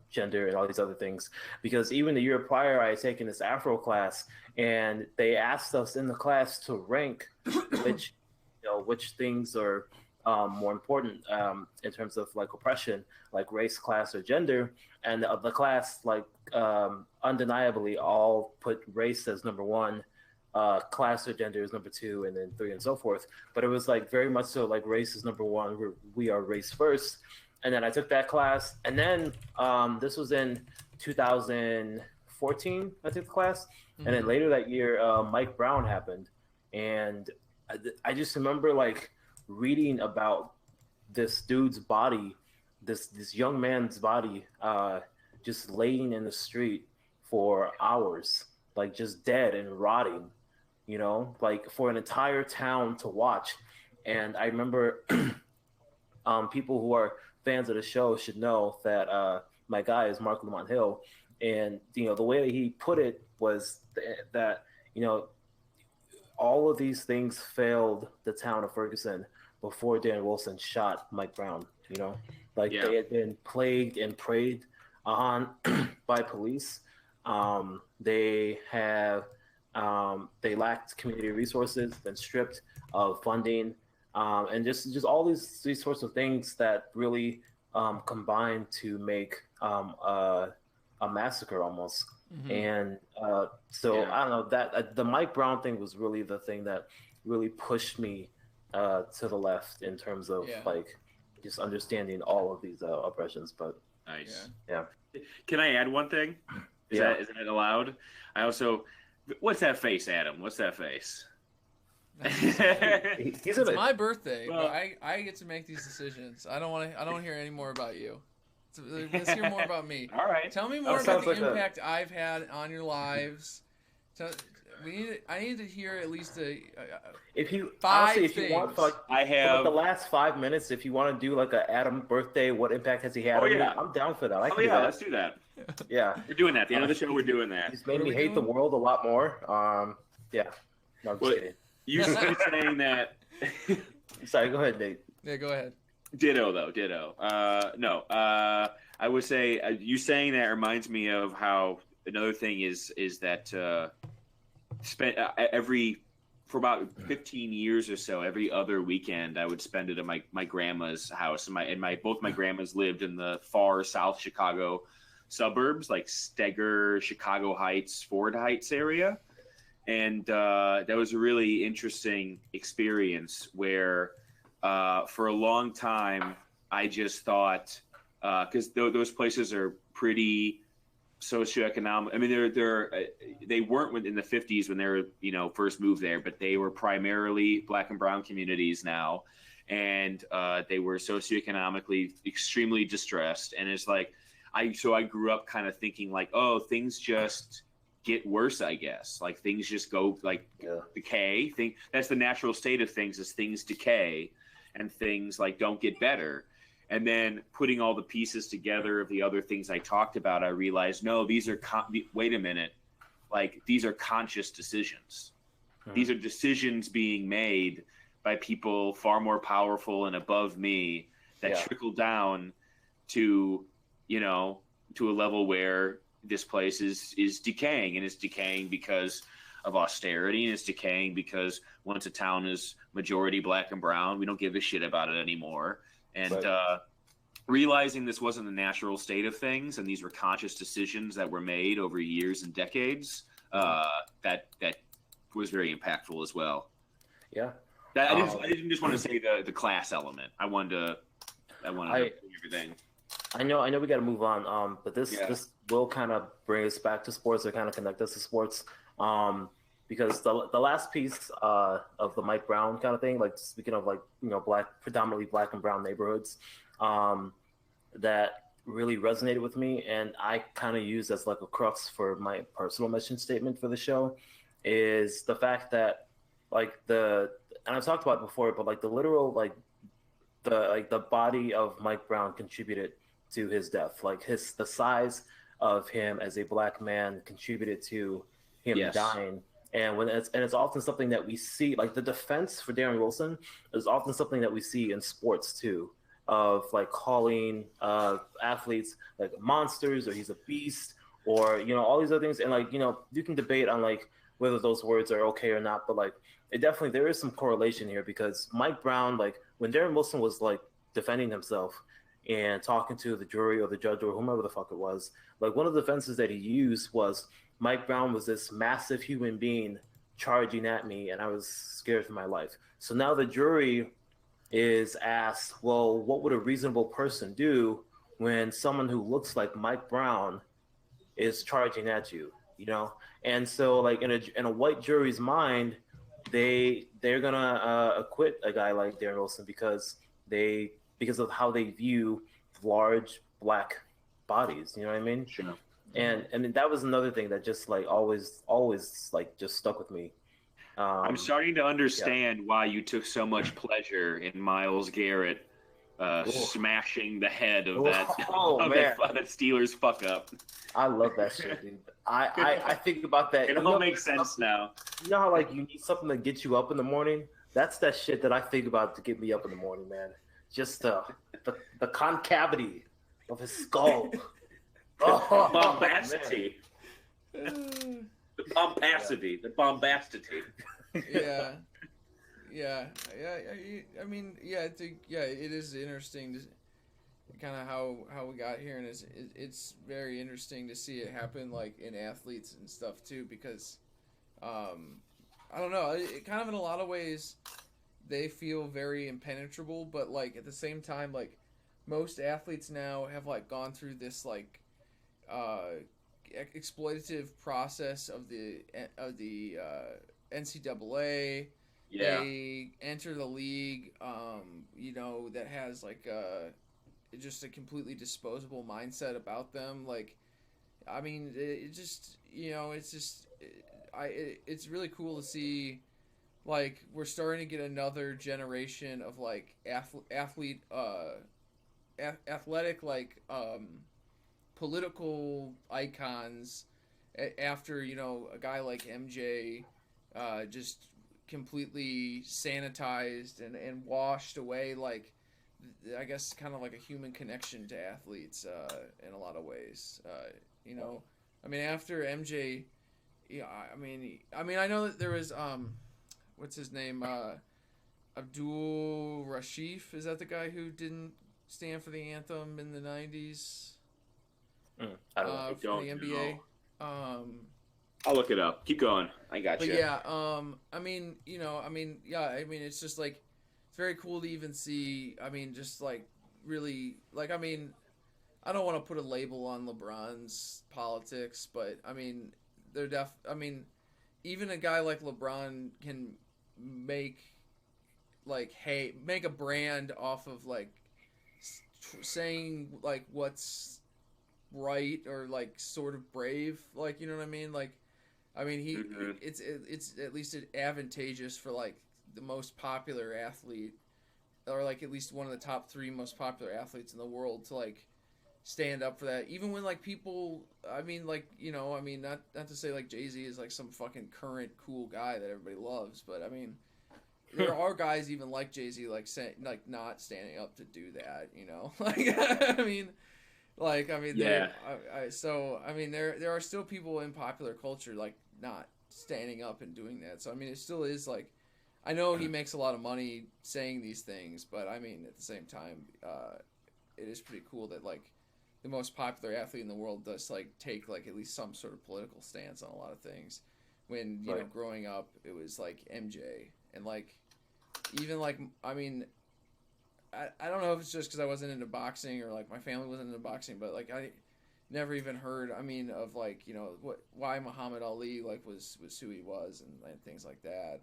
gender and all these other things. Because even the year prior, I had taken this Afro class, and they asked us in the class to rank which things are more important in terms of like oppression, like race, class, or gender. And the class undeniably all put race as number one, class or gender is number two, and then three, and so forth. But it was like very much so like race is number one. We are race first. And then I took that class, and then this was in 2014. I took the class, and then later that year, Mike Brown happened, and I just remember like reading about this dude's body, this young man's body, just laying in the street for hours, like just dead and rotting, like for an entire town to watch. And I remember people who are fans of the show should know that my guy is Mark Lamont Hill, and the way that he put it was that all of these things failed the town of Ferguson before Dan Wilson shot Mike Brown. They had been plagued and preyed on by police. They lacked community resources, been stripped of funding. And just all these sorts of things that really combine to make a massacre almost. And I don't know, that the Mike Brown thing was really the thing that really pushed me to the left in terms of like just understanding all of these oppressions. But
nice.
Yeah.
Can I add one thing? Isn't it allowed? What's that face, Adam? What's that face?
It's my birthday, but I get to make these decisions. I don't want to hear any more about you. Let's hear more about me.
All right.
Tell me more about the impact I've had on your lives. I need to hear at least
if you
things.
Want, for the last 5 minutes, if you want to do like a Adam birthday, what impact has he had on me? I'm down for that.
Let's do that.
Yeah,
we're doing that. At the end of the show, we're doing that.
He's made me hate the world a lot more. Yeah. No, I'm just kidding.
You saying that?
Sorry, go ahead, Nate.
Yeah, go ahead.
Ditto, though. Ditto. No. I would say you saying that reminds me of how another thing is that spent for about 15 years or so, every other weekend I would spend it at my grandma's house, and both my grandmas lived in the far South Chicago suburbs, like Steger, Chicago Heights, Ford Heights area. And that was a really interesting experience where for a long time I just thought, because those places are pretty socioeconomic. I mean, they weren't in the 50s when they were, first moved there, but they were primarily Black and brown communities now. And they were socioeconomically extremely distressed. And it's like, I grew up kind of thinking like, oh, things just get worse, I guess. Like things just go decay. That's the natural state of things, is things decay and things like don't get better. And then putting all the pieces together of the other things I talked about, I realized, no, these are, wait a minute, like these are conscious decisions. These are decisions being made by people far more powerful and above me that trickle down to, to a level where this place is decaying, and it's decaying because of austerity, and it's decaying because once a town is majority Black and brown, we don't give a shit about it anymore. And realizing this wasn't the natural state of things, and these were conscious decisions that were made over years and decades, that was very impactful as well.
Yeah.
I didn't just want to say the class element. I wanted to everything.
I know we got to move on. But this will kind of bring us back to sports, or kind of connect us to sports. Because the last piece of the Mike Brown kind of thing, like speaking of predominantly Black and brown neighborhoods, that really resonated with me, and I kind of used as like a crux for my personal mission statement for the show, is the fact that and I've talked about it before, but like the literal the body of Mike Brown contributed to his death. Like the size of him as a Black man contributed to him dying. And it's often something that we see, like the defense for Darren Wilson is often something that we see in sports too, of like calling athletes like monsters, or he's a beast, or all these other things. And you can debate on like whether those words are okay or not, but like there is some correlation here, because Mike Brown, like when Darren Wilson was like defending himself and talking to the jury or the judge or whomever the fuck it was, like one of the defenses that he used was, Mike Brown was this massive human being charging at me, and I was scared for my life. So now the jury is asked, well, what would a reasonable person do when someone who looks like Mike Brown is charging at you, And so like in a white jury's mind, they're gonna acquit a guy like Darren Wilson because of how they view large Black bodies. You know what I mean?
Sure.
And that was another thing that just like always like just stuck with me.
I'm starting to understand why you took so much pleasure in Myles Garrett smashing the head of that Steelers fuck up.
I love that shit, dude. I think about that.
It all makes sense now.
You know how like you need something to get you up in the morning? That's that shit that I think about to get me up in the morning, man. Just the concavity of his skull.
Bombacity. The bombacity. The bombacity.
Yeah. I mean, it is interesting to kind of how we got here, and it's very interesting to see it happen like in athletes and stuff too, because I don't know, it kind of in a lot of ways they feel very impenetrable, but like at the same time, like most athletes now have like gone through this like exploitative process of the NCAA.
Yeah.
They enter the league, that has like just a completely disposable mindset about them. Like, I mean, it's really cool to see. Like, we're starting to get another generation of like athletic like political icons after a guy like MJ just completely sanitized and washed away, like I guess kind of like a human connection to athletes in a lot of ways. I mean, after MJ, I mean I know that there was what's his name, Abdul Rashif, is that the guy who didn't stand for the anthem in the 90s?
I don't know.
For the NBA.
I'll look it up. Keep going. I got
But
you.
yeah, I mean, it's just like it's very cool to even see. I mean, just like really, like, I mean, I don't want to put a label on LeBron's politics, but I mean, I mean, even a guy like LeBron can make make a brand off of like saying like what's right or like sort of brave, like, you know what I mean, like. I mean, it's at least advantageous for like the most popular athlete, or like at least one of the top 3 most popular athletes in the world to like stand up for that. Even when like people, I mean, like, you know, I mean, not to say like Jay-Z is like some fucking current cool guy that everybody loves, but I mean, there are guys even like Jay-Z like saying like not standing up to do that, you know, like I mean. Like, I mean,
yeah.
So I mean, there are still people in popular culture like not standing up and doing that. So I mean, it still is like, I know he makes a lot of money saying these things, but I mean, at the same time, it is pretty cool that like the most popular athlete in the world does like take like at least some sort of political stance on a lot of things. When you know, growing up, it was like MJ and like even like, I mean. I don't know if it's just because I wasn't into boxing or like my family wasn't into boxing, but like I never even heard, I mean, of like, you know, why Muhammad Ali like was who he was and things like that.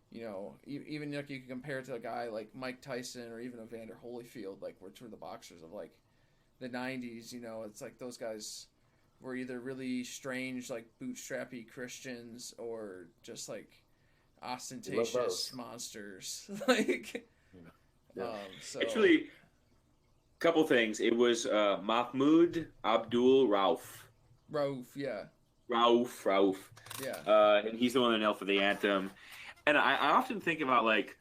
You know, even like you can compare it to a guy like Mike Tyson or even Evander Holyfield, like which were the boxers of like the 90s. You know, it's like those guys were either really strange like bootstrappy Christians or just like ostentatious monsters. Like. So.
Actually, a couple things. It was Mahmoud Abdul Rauf.
Yeah.
Rauf.
Yeah.
And he's the one that knelt for the anthem. And I often think about, like,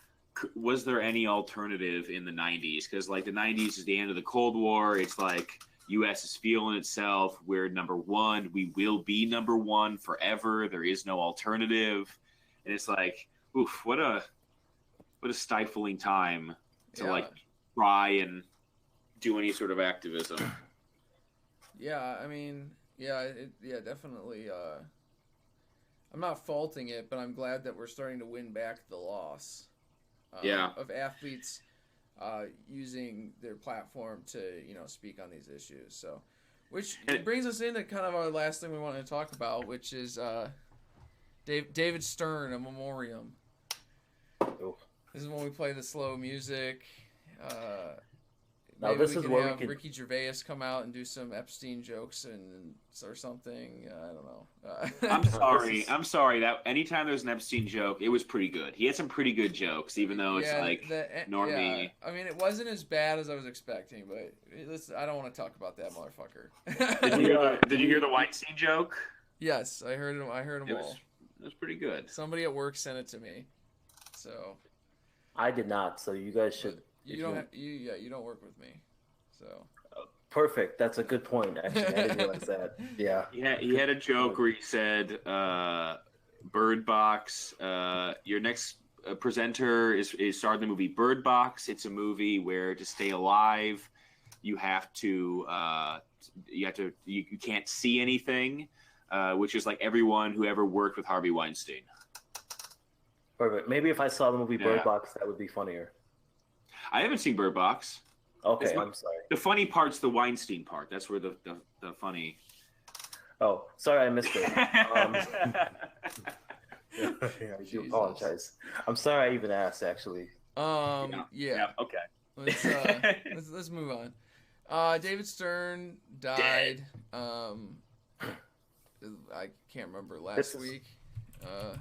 was there any alternative in the 90s? Because, like, the 90s is the end of the Cold War. It's like U.S. is feeling itself. We're number one. We will be number one forever. There is no alternative. And it's like, oof, what a stifling time to like try and do any sort of activism.
Yeah, I mean, definitely. I'm not faulting it, but I'm glad that we're starting to win back the loss. Of athletes using their platform to, you know, speak on these issues. So, which brings us into kind of our last thing we wanted to talk about, which is David Stern, a memoriam. This is when we play the slow music.
Now
maybe
this
we
is
can
where
have
we can...
Ricky Gervais come out and do some Epstein jokes or something. I don't know.
I'm sorry. That anytime there's an Epstein joke, it was pretty good. He had some pretty good jokes, even though it's like normie.
Yeah. I mean, it wasn't as bad as I was expecting, but I don't want to talk about that motherfucker.
Did you hear the Weinstein joke?
Yes, I heard him. I heard them all.
It was pretty good.
Somebody at work sent it to me, so.
I did not, so you guys should.
You don't work with me, so.
Perfect. That's a good point. Actually, I didn't realize that. Yeah.
Yeah, he had a joke where he said, "Bird Box. Your next presenter is starred in the movie Bird Box. It's a movie where to stay alive, you can't see anything, which is like everyone who ever worked with Harvey Weinstein."
Perfect. Maybe if I saw the movie Bird Box, that would be funnier.
I haven't seen Bird Box.
Okay, I'm sorry.
The funny part's the Weinstein part. That's where the funny.
Oh, sorry, I missed it. I do apologize. I'm sorry I even asked, actually.
Yeah.
Okay.
Let's move on. David Stern died. I can't remember last week.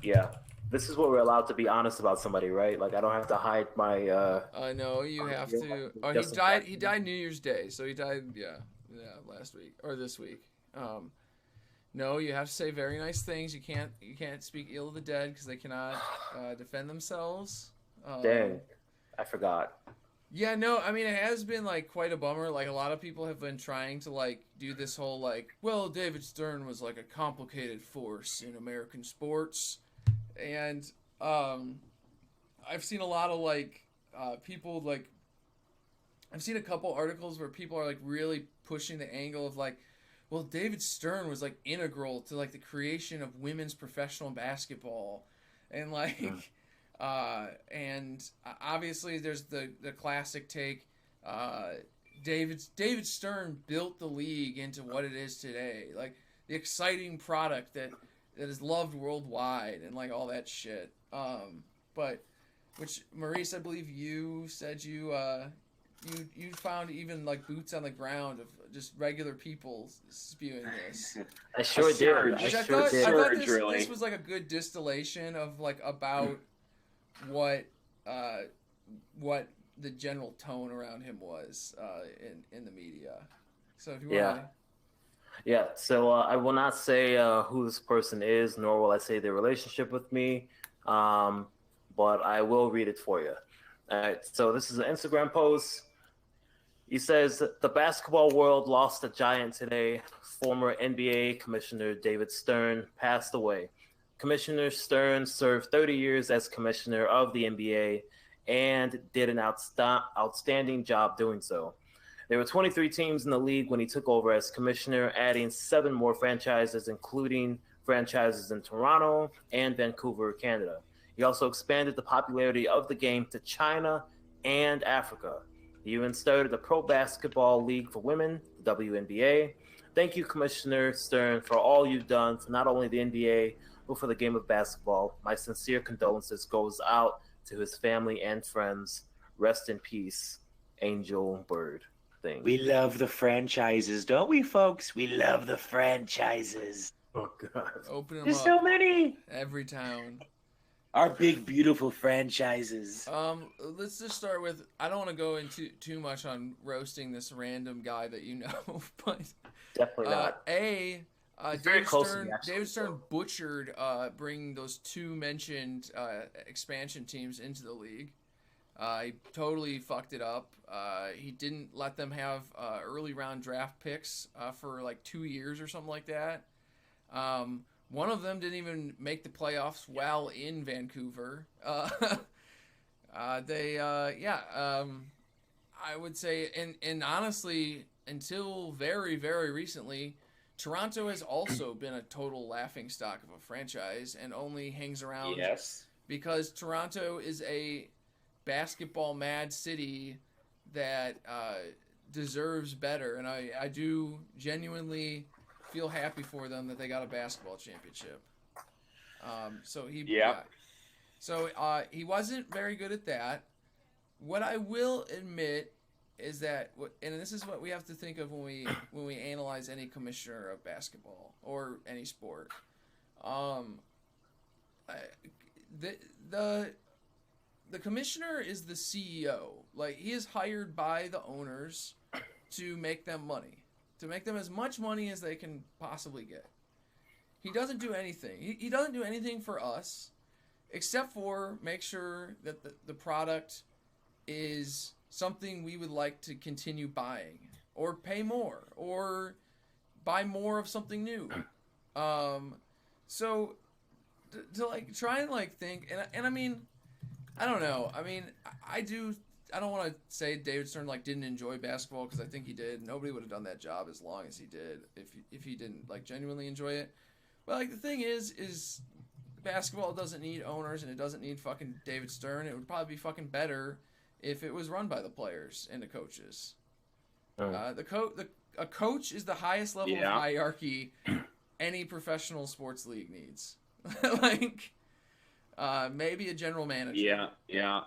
Yeah. This is what we're allowed to be honest about somebody, right? Like I don't have to hide my.
I know you have to. Oh, he died New Year's Day, so he died. Yeah, last week or this week. No, you have to say very nice things. You can't speak ill of the dead because they cannot defend themselves.
Dang, I forgot.
Yeah, no, I mean it has been like quite a bummer. Like a lot of people have been trying to like do this whole like, well, David Stern was like a complicated force in American sports. And I've seen a lot of like people like I've seen a couple articles where people are like really pushing the angle of like, well, David Stern was like integral to like the creation of women's professional basketball, and like, and obviously there's the classic take. David Stern built the league into what it is today, like the exciting product that is loved worldwide and like all that shit. But which Maurice, I believe you said you found even like boots on the ground of just regular people spewing this.
I sure did.
Which I thought this was like a good distillation of like about what the general tone around him was in the media. So if you want to...
Yeah, so I will not say who this person is, nor will I say their relationship with me, but I will read it for you. All right, so this is an Instagram post. He says, the basketball world lost a giant today. Former NBA Commissioner David Stern passed away. Commissioner Stern served 30 years as commissioner of the NBA and did an outstanding job doing so. There were 23 teams in the league when he took over as commissioner, adding 7 more franchises, including franchises in Toronto and Vancouver, Canada. He also expanded the popularity of the game to China and Africa. He even started the Pro Basketball League for Women, WNBA. Thank you, Commissioner Stern, for all you've done for not only the NBA, but for the game of basketball. My sincere condolences goes out to his family and friends. Rest in peace, Angel Bird. Thing.
We love the franchises, don't we, folks? We love the franchises.
Oh, God.
Open them
There's
up.
so many.
Every town.
Our big, beautiful franchises.
Let's just start with, I don't want to go into too much on roasting this random guy that you know, but
definitely not.
David Stern butchered bringing those 2 mentioned expansion teams into the league. He totally fucked it up. He didn't let them have early round draft picks for like 2 years or something like that. One of them didn't even make the playoffs while in Vancouver. I would say, and honestly, until very, very recently, Toronto has also been a total laughingstock of a franchise and only hangs around because Toronto is a basketball mad city that deserves better, and I do genuinely feel happy for them that they got a basketball championship. He wasn't very good at that. What I will admit is that, and this is what we have to think of when we analyze any commissioner of basketball or any sport. The commissioner is the CEO. Like, he is hired by the owners to make them money. To make them as much money as they can possibly get. He doesn't do anything. He doesn't do anything for us except for make sure that the product is something we would like to continue buying or pay more or buy more of something new. So to like try and like think, and I mean, I don't know. I mean, I don't want to say David Stern like didn't enjoy basketball, because I think he did. Nobody would have done that job as long as he did if he didn't like genuinely enjoy it. But like the thing is basketball doesn't need owners and it doesn't need fucking David Stern. It would probably be fucking better if it was run by the players and the coaches. A coach is the highest level of hierarchy any professional sports league needs. Like maybe a general manager.
Yeah.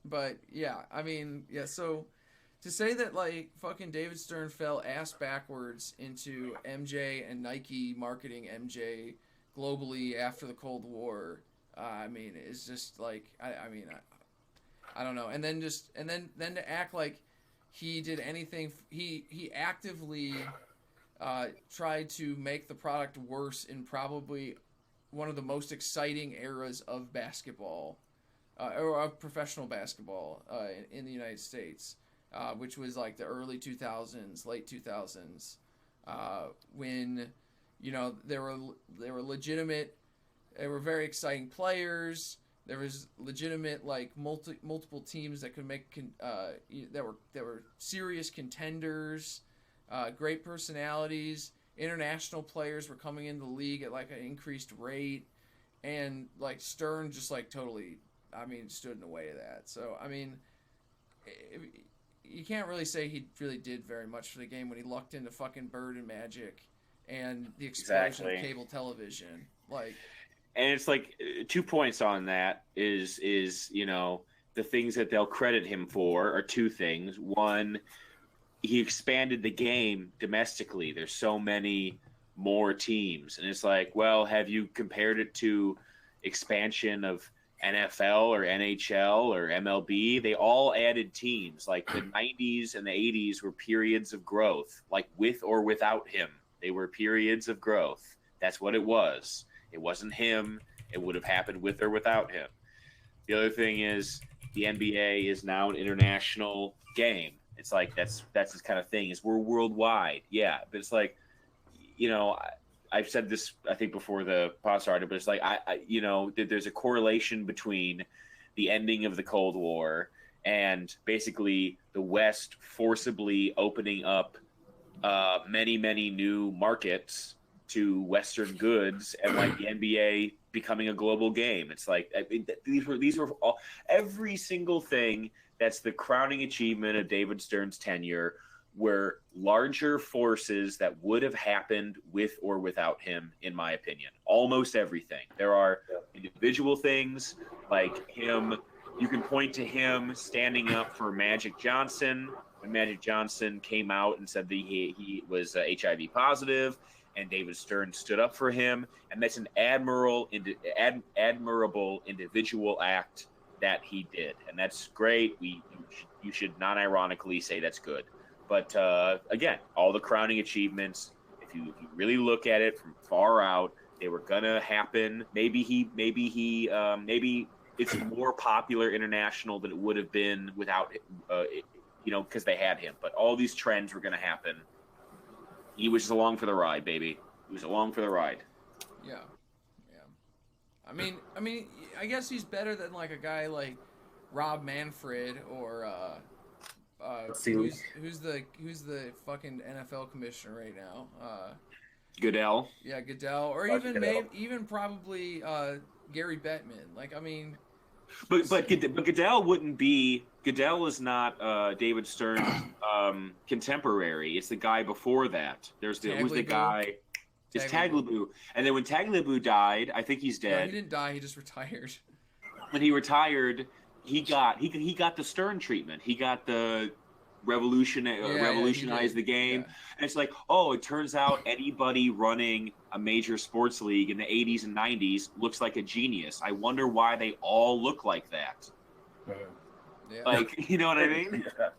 But yeah, I mean, yeah, so to say that like fucking David Stern fell ass backwards into MJ and Nike marketing MJ globally after the Cold War, I mean, it's just like I don't know. And then to act like he did anything, he actively tried to make the product worse in probably one of the most exciting eras of basketball. Or of professional basketball in the United States, which was like the early 2000s, late 2000s, when, you know, there were legitimate, there were very exciting players. There was legitimate like multiple teams that could make that were serious contenders. great personalities. International players were coming into the league at like an increased rate, and like Stern just like totally, stood in the way of that. So you can't really say he really did very much for the game when he lucked into fucking Bird and Magic and the explosion of cable television. Like,
and it's like 2 points on that is the things that they'll credit him for are 2 things. One, he expanded the game domestically. There's so many more teams. And it's like, well, have you compared it to expansion of NFL or NHL or MLB? They all added teams. Like the 90s and the 80s were periods of growth, like with or without him. They were periods of growth. That's what it was. It wasn't him. It would have happened with or without him. The other thing is the NBA is now an international game. It's like that's this kind of thing. Is we're worldwide, yeah. But it's like, I've said this I think before the pod started, but it's like there's a correlation between the ending of the Cold War and basically the West forcibly opening up many new markets to Western goods, and like the NBA becoming a global game. It's like these were all every single thing. That's the crowning achievement of David Stern's tenure, were larger forces that would have happened with or without him, in my opinion. Almost everything. There are individual things like him. You can point to him standing up for Magic Johnson when Magic Johnson came out and said that he was HIV positive, and David Stern stood up for him. And that's an admirable individual act that he did, and that's great. You should non-ironically say that's good. But again, all the crowning achievements, if you really look at it from far out, they were gonna happen. Maybe it's more popular international than it would have been without because they had him. But all these trends were gonna happen. He was just along for the ride, baby. He was along for the ride.
Yeah. I guess he's better than like a guy like Rob Manfred or who's the fucking NFL commissioner right now?
Goodell.
Yeah, Goodell, or even probably Gary Bettman. Like,
But Goodell wouldn't be. Goodell is not David Stern's contemporary. It's the guy before that. Who's the guy? It's Tagliabue. And then when Tagliabue died, I think he's dead.
No, he didn't die. He just retired.
When he retired, he got the Stern treatment. He got the revolutionize the game. Yeah. And it's like, it turns out anybody running a major sports league in the 80s and 90s looks like a genius. I wonder why they all look like that.
Yeah.
Like, you know what I mean?
Yeah.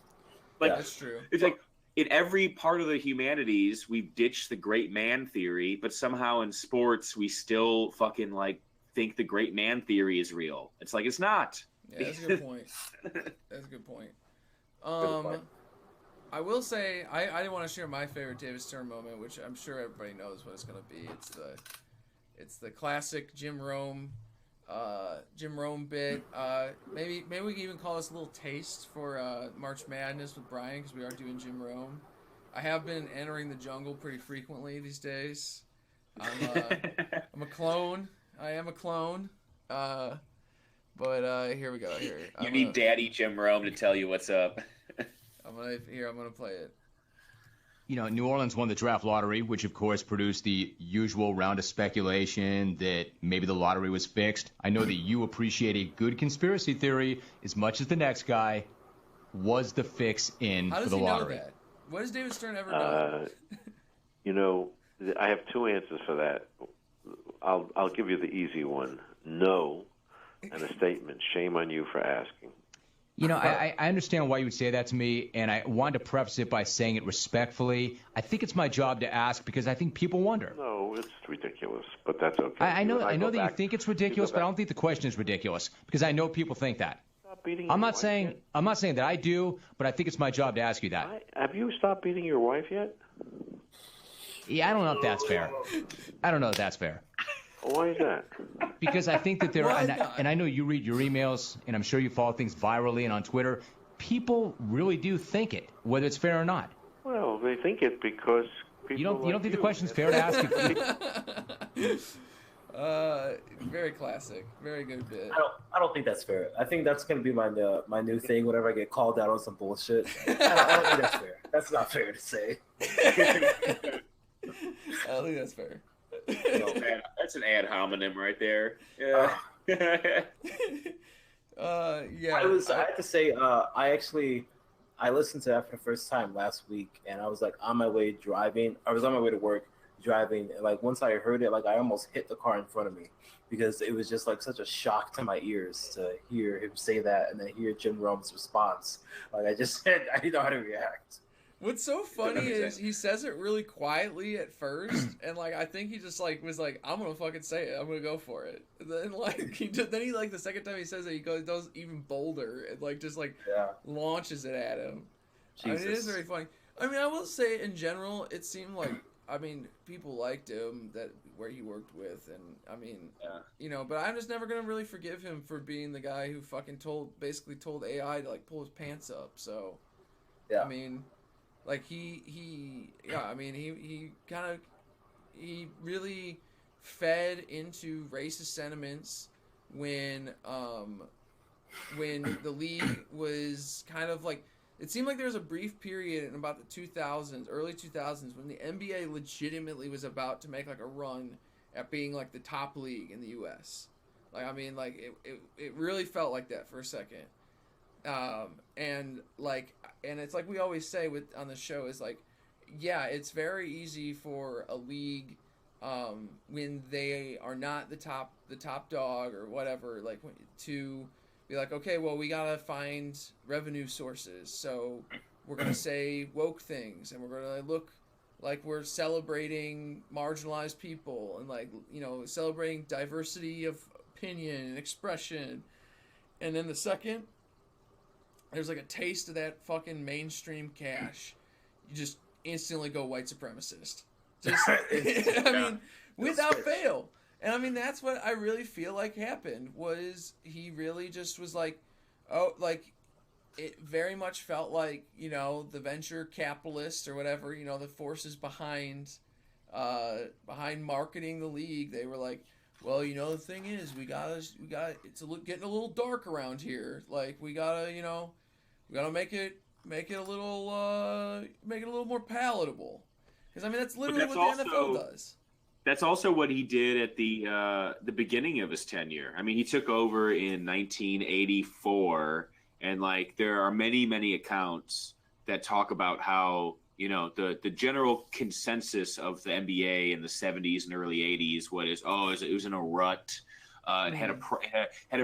Like,
that's true.
It's like in every part of the humanities, we've ditched the great man theory, but somehow in sports, we still fucking like think the great man theory is real. It's like, it's not.
Yeah, that's a good point. That's a good point. I will say I didn't want to share my favorite David Stern moment, which I'm sure everybody knows what it's going to be. It's the classic Jim Rome bit. Maybe we can even call this a little taste for March Madness with Brian, because we are doing Jim Rome. I have been entering the jungle pretty frequently these days. I'm a clone. I am a clone. But here we go. Here
you need Daddy Jim Rome to tell you what's up.
I'm gonna play it.
New Orleans won the draft lottery, which of course produced the usual round of speculation that maybe the lottery was fixed. I know that you appreciate a good conspiracy theory as much as the next guy. Was the fix in for the lottery?
How does he know that? What has David Stern ever done?
I have 2 answers for that. I'll give you the easy one. No, and a statement. Shame on you for asking.
I understand why you would say that to me, and I wanted to preface it by saying it respectfully. I think it's my job to ask because I think people wonder.
No, it's ridiculous, but that's okay.
I know that you think it's ridiculous, but I don't think the question is ridiculous because I know people think that. I'm not saying that I do, but I think it's my job to ask you that.
Have you stopped beating your wife yet?
Yeah, I don't know if that's fair.
Why is that?
Because I think that there are, and I know you read your emails, and I'm sure you follow things virally and on Twitter. People really do think it, whether it's fair or not.
Well, they think it because people.
You don't think the question's fair to ask?
Very classic. Very good bit.
I don't think that's fair. I think that's gonna be my new thing whenever I get called out on some bullshit. I don't think that's fair. That's not fair to say.
I don't think that's fair.
Man, that's an ad hominem right there. Yeah.
Yeah.
I have to say, I listened to that for the first time last week, and I was like on my way driving. I was on my way to work driving, and like once I heard it, like I almost hit the car in front of me because it was just like such a shock to my ears to hear him say that and then hear Jim Rome's response. Like I didn't know how to react.
What's so funny is he says it really quietly at first, and like I think he just like was like, I'm gonna fucking say it, I'm gonna go for it. And then like then he like the second time he says it, he goes even bolder and like just like launches it at him. I mean, it is very funny. I mean, I will say in general, it seemed like people liked him where he worked with, and I mean, but I'm just never gonna really forgive him for being the guy who fucking basically told AI to like pull his pants up. So, I mean. Like he really fed into racist sentiments when the league was kind of like, it seemed like there was a brief period in about the 2000s, early 2000s, when the NBA legitimately was about to make like a run at being like the top league in the U.S. Like, I mean, like it really felt like that for a second. And it's like we always say on the show is like, yeah, it's very easy for a league, when they are not the top dog or whatever, like to be like, okay, well, we gotta find revenue sources, so we're gonna say woke things, and we're gonna look like we're celebrating marginalized people and like, celebrating diversity of opinion and expression, and then the second there's like a taste of that fucking mainstream cash, you just instantly go white supremacist. Just, I mean, without fail. And I mean, that's what I really feel like happened, was he really just was like, it very much felt like, the venture capitalists or whatever, the forces behind marketing the league, they were like, well, the thing is, we gotta, it's getting a little dark around here. Like, we gotta make it a little more palatable. Because I mean, that's literally what the NFL does.
That's also what he did at the beginning of his tenure. I mean, he took over in 1984, and like there are many accounts that talk about how the general consensus of the NBA in the 70s and early 80s it was in a rut. It had a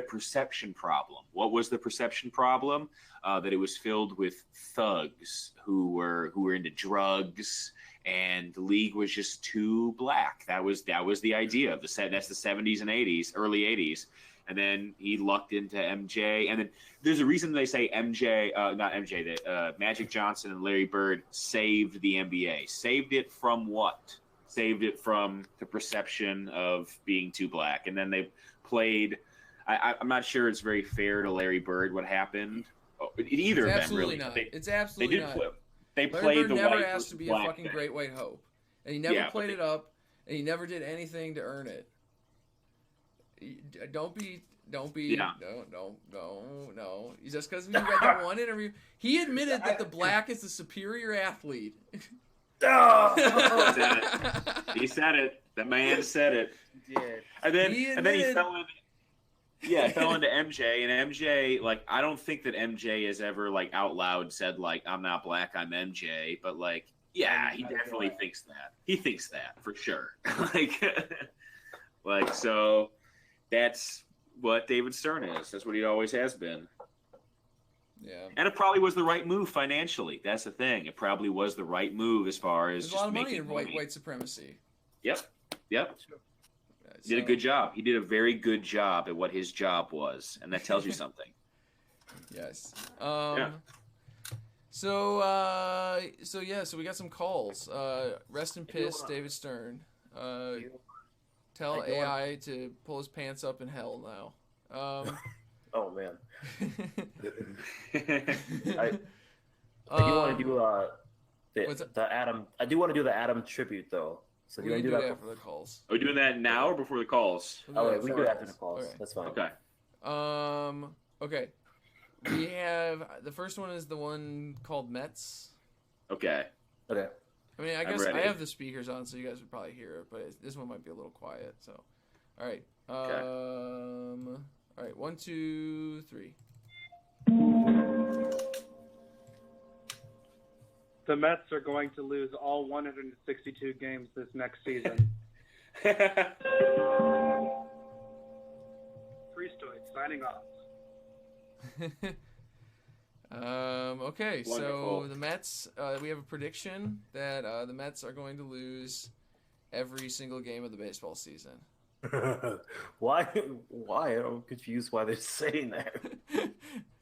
perception problem. What was the perception problem? That it was filled with thugs who were into drugs, and the league was just too black. That was the idea of that's the 70s and 80s, early 80s. And then he lucked into MJ, and then there's a reason they say MJ, not MJ, that Magic Johnson and Larry Bird saved the NBA. Saved it from what? Saved it from the perception of being too black. And then they played. I'm not sure it's very fair to Larry Bird what happened. Either of them, really.
It's absolutely not.
They
Larry
played
Bird
the
never
white
asked to be a
black
fucking
thing.
great white hope, and he never played it up, and he never did anything to earn it. Don't be. No. Just because you read that one interview, he admitted that the black is the superior athlete.
He said it. The man said it.
Yeah.
And then he fell into. Yeah, fell into MJ, and MJ, like, I don't think that MJ has ever, like, out loud said, like, I'm not black, I'm MJ, but, like, yeah, he definitely thinks that. He thinks that, for sure. So that's what David Stern is. That's what he always has been.
Yeah.
And it probably was the right move financially. That's the thing. It probably was the right move as far as
There's a lot of money in white supremacy.
Yep. He did a good job. He did a very good job at what his job was, and that tells you something.
Yes. So we got some calls. Rest in piss, David Stern. Tell AI to pull his pants up in hell now.
Oh man. I do want to do
What's up?
The Adam. I do want to do the Adam tribute though. So do you
We
want
can
to
do
do
that
that?
after the calls.
Are we doing that now or before the calls?
We'll
Oh,
do
wait,
that
we
before
do it
the
after the
calls.
calls.
Okay.
That's fine.
Okay.
Okay. We have the first one is the one called Mets.
Okay.
Okay.
I mean, I
I'm
guess I
ready.
have the speakers on, so you guys would probably hear it, but this one might be a little quiet. So, all right. All right. 1, 2, 3.
The Mets are going to lose all 162 games this next season. Freestoid signing off.
Okay, so
Wonderful.
the Mets, we have a prediction that the Mets are going to lose every single game of the baseball season.
Why? I'm confused why they're saying that.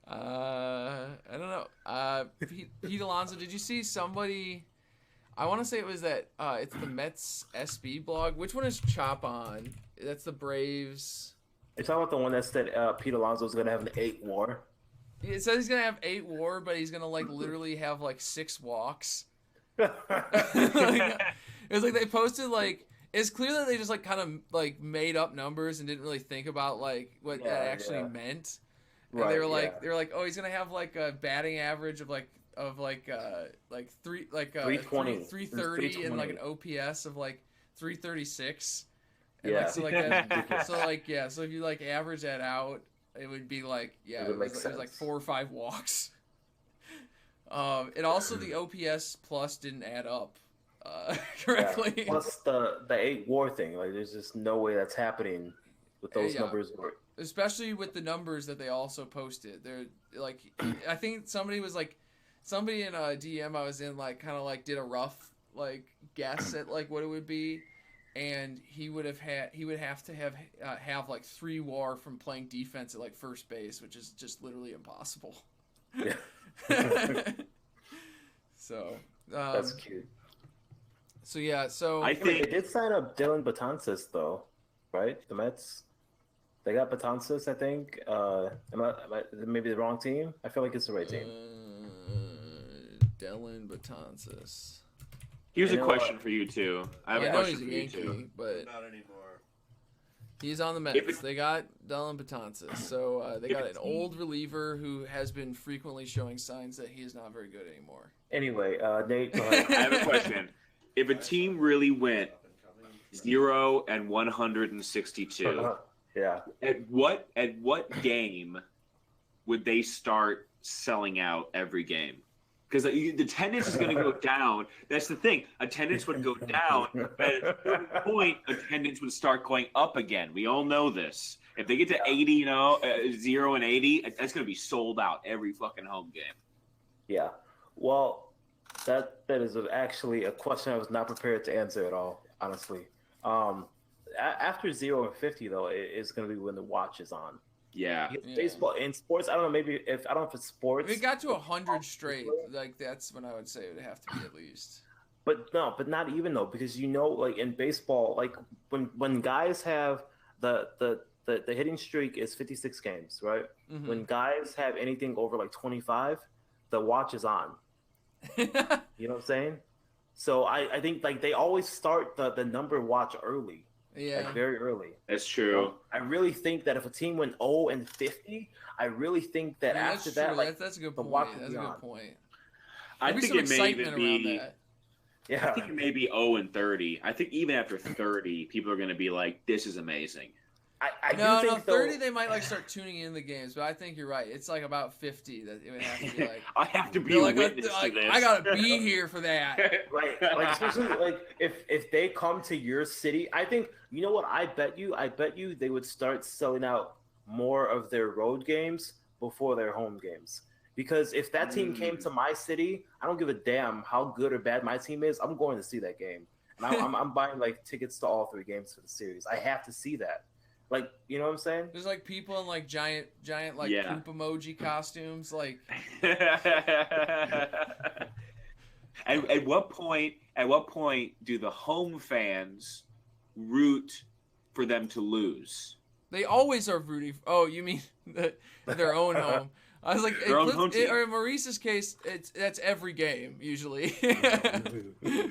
I don't know. Pete Alonso, did you see somebody? I want to say it was that it's the Mets SB blog. Which one is Chop on? That's the Braves.
You're talking about the one that said Pete Alonso was going to have an 8 WAR.
It says he's gonna have 8 WAR, but he's gonna like literally have like 6 walks. It was like they posted like it's clear that they just like kind of like made up numbers and didn't really think about like what that actually meant. And
Right,
they were like, oh, he's gonna have like a batting average of 320, 330 and like an OPS of like 336. And
Yeah.
like, so like that, so if you like average that out, it would be like it was like 4 or 5 walks. And also the OPS plus didn't add up correctly.
Yeah. Plus the 8 WAR thing, like there's just no way that's happening with those
Yeah.
numbers.
Especially with the numbers that they also posted. They're like, I think somebody in a DM I was in like kind of like did a rough like guess at like what it would be. And he would have to have like 3 WAR from playing defense at like first base, which is just literally impossible.
Yeah.
So
That's cute.
So yeah,
I think
they did sign up Dylan Betances though, right? The Mets. They got Betances, I think. Am I maybe the wrong team? I feel like it's the right team.
Dylan Betances.
Here's a question for you two. I have a question
he's
for
a
you
Yankee,
two.
but
Not anymore.
he's on the Mets. They got Dylan Betances, so they got an old reliever who has been frequently showing signs that he is not very good anymore.
Anyway, Nate, go ahead.
I have a question. If a team really went 0-162,
yeah.
at what game would they start selling out every game? Because the attendance is going to go down. That's the thing. Attendance would go down, but at a certain point, attendance would start going up again. We all know this. If they get to 80, 0 and 80, that's going to be sold out every fucking home game.
Yeah. Well, that is actually a question I was not prepared to answer at all, honestly. After 0 and 50, though, it's going to be when the watch is on.
Yeah.
Baseball in sports, I don't know. I don't know if it's sports.
If it got to 100 straight, like that's when I would say it would have to be at least.
But not even though, because like in baseball, like when guys have the hitting streak is 56 games, right?
Mm-hmm.
When guys have anything over like 25, the watch is on. You know what I'm saying? So I think like they always start the number watch early.
Yeah.
Like very early.
That's true.
I really think that if a team went 0 and 50, I really think that
Yeah,
after
that's
that,
true.
like
That's a good
the
point.
watch would
That's
be
a good
on.
point.
I
There'd
think
be
it
some
may
excitement
even
around
be.
that.
Yeah.
I think it may be 0 and 30. I think even after 30, people are going to be like, "This is amazing."
I
No,
do think
30
though,
they might like start tuning in the games, but I think you're right. It's like about 50 that it would have to be like.
I have to be
they're
a
like,
witness to this.
I gotta be here for that.
right? Like especially like if they come to your city, I think you know what I bet you they would start selling out more of their road games before their home games. Because if that team came to my city, I don't give a damn how good or bad my team is. I'm going to see that game, and I'm buying like tickets to all 3 games for the series. I have to see that. Like, you know what I'm saying?
There's like people in like giant like poop emoji costumes, like.
And at what point do the home fans root for them to lose?
They always are rooting. Oh, you mean their own home? I was like,
Their own home team.
or in Maurice's case, that's every game usually.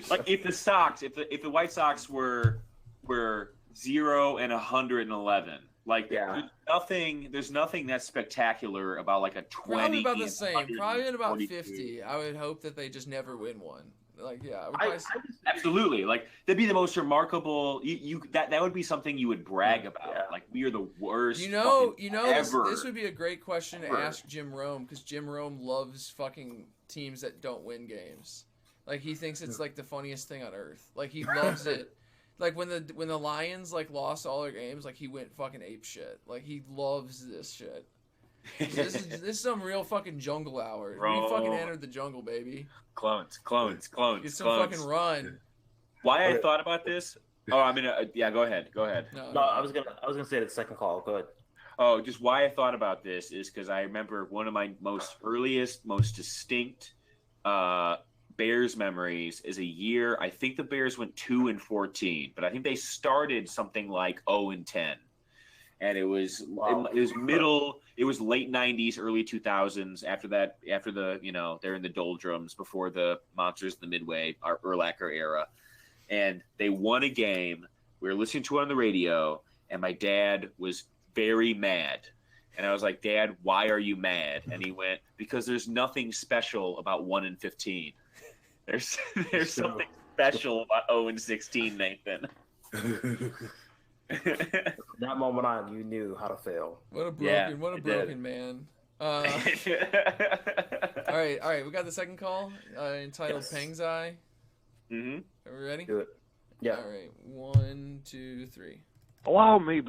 Like if the White Sox were 0-111, like there's nothing that's spectacular about like a 20.
Probably about the same. Probably at about 50. I would hope that they just never win one. Like
absolutely. Like that'd be the most remarkable. That would be something you would brag about.
Yeah.
Like we are the worst.
This would be a great question to ask Jim Rome, because Jim Rome loves fucking teams that don't win games. Like he thinks it's like the funniest thing on earth. Like he loves it. Like when the Lions like lost all their games, like he went fucking ape shit. Like he loves this shit. This is some real fucking jungle hour. We fucking entered the jungle, baby.
Clones.
Get some fucking run.
Why I thought about this? Oh, I mean, yeah. Go ahead.
No, I was gonna say the second call. Go ahead.
Oh, just why I thought about this is because I remember one of my most distinct Bears memories is a year. I think the Bears went 2-14, but I think they started something like 0-10. And it was late 90s, early 2000s. After the they're in the doldrums before the Monsters of the Midway, our Urlacher era, and they won a game. We were listening to it on the radio, and my dad was very mad. And I was like, "Dad, why are you mad?" And he went, "Because there's nothing special about 1-15. There's something special about 0-16, Nathan."
From that moment on, you knew how to fail.
What a broken man. All right. We got the second call entitled Pangzai.
Mm-hmm.
Are we ready?
Do it. Yeah.
All right. 1, 2, 3.
Allow me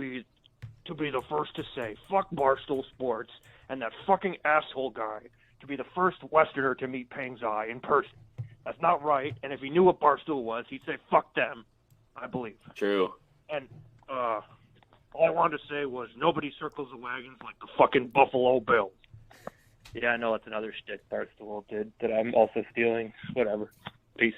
to be the first to say, fuck Barstool Sports and that fucking asshole guy to be the first Westerner to meet Pangzai in person. That's not right, and if he knew what Barstool was, he'd say, fuck them, I believe.
True.
And all I wanted to say was nobody circles the wagons like the fucking Buffalo Bills.
Yeah, I know that's another shtick Barstool did that I'm also stealing. Whatever. Peace.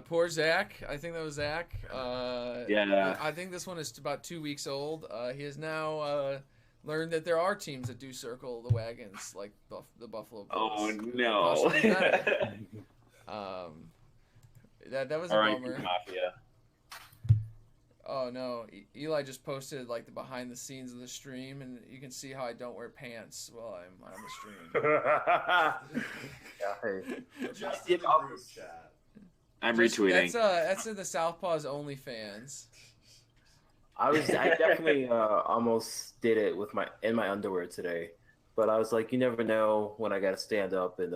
Poor Zach. I think that was Zach.
Yeah.
I think this one is about 2 weeks old. He has now learned that there are teams that do circle the wagons, like the Buffalo Bills.
Oh no.
That was a bummer.
Mafia.
Oh no, Eli just posted like the behind the scenes of the stream, and you can see how I don't wear pants while I'm on the stream.
Just in the group chat.
I'm retweeting.
That's in the Southpaws OnlyFans.
I definitely almost did it in my underwear today, but I was like, you never know when I got to stand up and.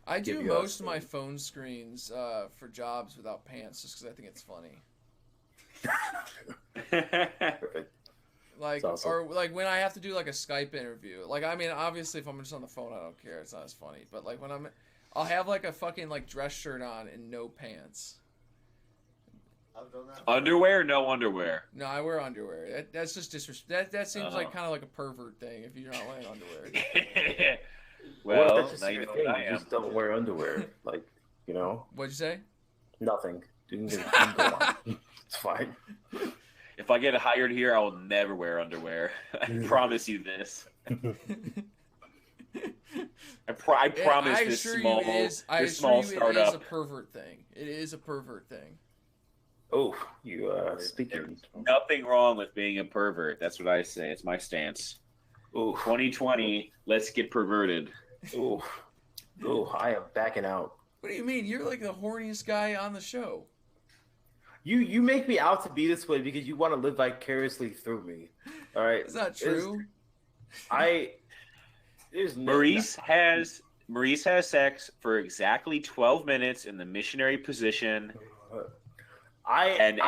I do most of my phone screens for jobs without pants, just because I think it's funny. Like
awesome.
Or like when I have to do like a Skype interview. Like I mean, obviously if I'm just on the phone, I don't care. It's not as funny. But like when I'll have like a fucking like dress shirt on and no pants.
I've done that.
Underwear or no underwear?
No, I wear underwear. That's just disrespect. That seems like kind of like a pervert thing if you're not wearing underwear.
Well, that's just your thing. You just don't wear underwear. Like, you know.
What'd you say?
Nothing. You can go on. It's fine.
If I get hired here, I will never wear underwear. I promise you this. I promise this small startup.
It is a pervert thing. It is a pervert thing.
Oh, you speaking.
There's nothing wrong with being a pervert. That's what I say. It's my stance.
Ooh.
2020, let's get perverted.
Ooh, I am backing out.
What do you mean? You're like the horniest guy on the show.
You make me out to be this way because you want to live vicariously through me. All right,
it's not true.
Maurice has sex for exactly 12 minutes in the missionary position. And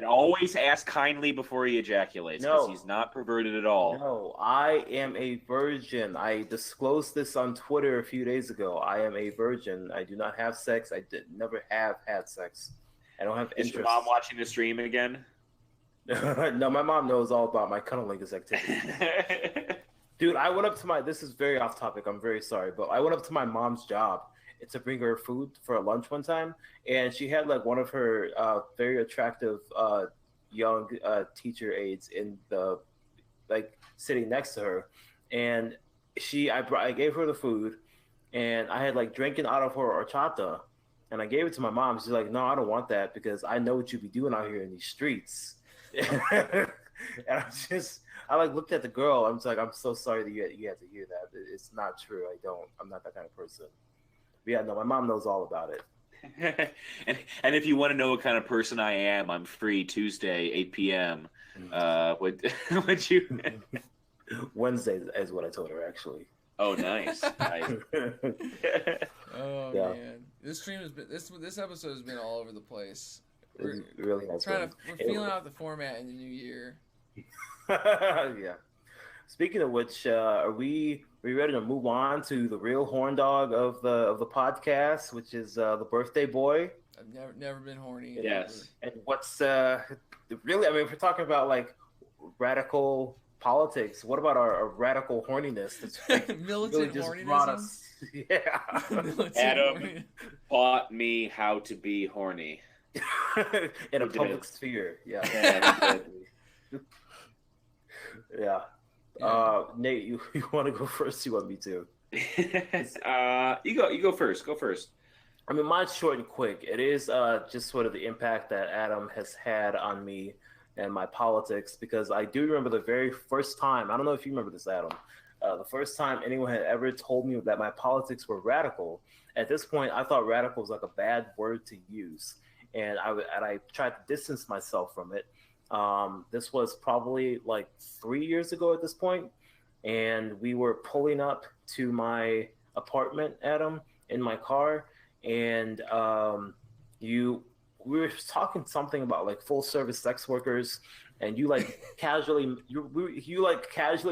always ask kindly before he ejaculates, because he's not perverted at all.
No, I am a virgin. I disclosed this on Twitter a few days ago. I am a virgin. I do not have sex. Never have had sex. I don't have interest.
Is your mom watching the stream again?
No, my mom knows all about my cunnilingus activity. Dude, I went up to this is very off topic. I'm very sorry, but I went up to my mom's job to bring her food for lunch one time, and she had like one of her very attractive young teacher aides in the sitting next to her, and I gave her the food, and I had like drinking out of her horchata, and I gave it to my mom. She's like, "No, I don't want that because I know what you be doing out here in these streets." And I like looked at the girl. I'm just like, "I'm so sorry that you had to hear that. It's not true. I'm not that kind of person." But yeah, no, my mom knows all about it.
and if you want to know what kind of person I am, I'm free Tuesday, 8 p.m. Would you?
Wednesday is what I told her, actually.
Oh, nice.
Oh
Yeah.
man, this stream has been this episode has been all over the place.
It really has
We're
been.
feeling out the format in the new year.
Yeah. Speaking of which, are we ready to move on to the real horn dog of the podcast, which is the birthday boy?
I've never been horny.
Yes.
And what's really? I mean, if we're talking about like radical politics, what about our radical horniness? That's like,
Militant
really just
horniness.
brought us. Yeah.
Adam taught me how to be horny.
In a
He
public
did.
sphere. Yeah.
Yeah, he did.
Yeah. Nate, you want to go first? You want me to?
You go first. Go first.
I mean, mine's short and quick. It is just sort of the impact that Adam has had on me and my politics, because I do remember the very first time. I don't know if you remember this, Adam. The first time anyone had ever told me that my politics were radical. At this point, I thought radical was like a bad word to use, and I tried to distance myself from it. This was probably like 3 years ago at this point, and we were pulling up to my apartment, Adam, in my car, and we were talking something about like full service sex workers, and you like casually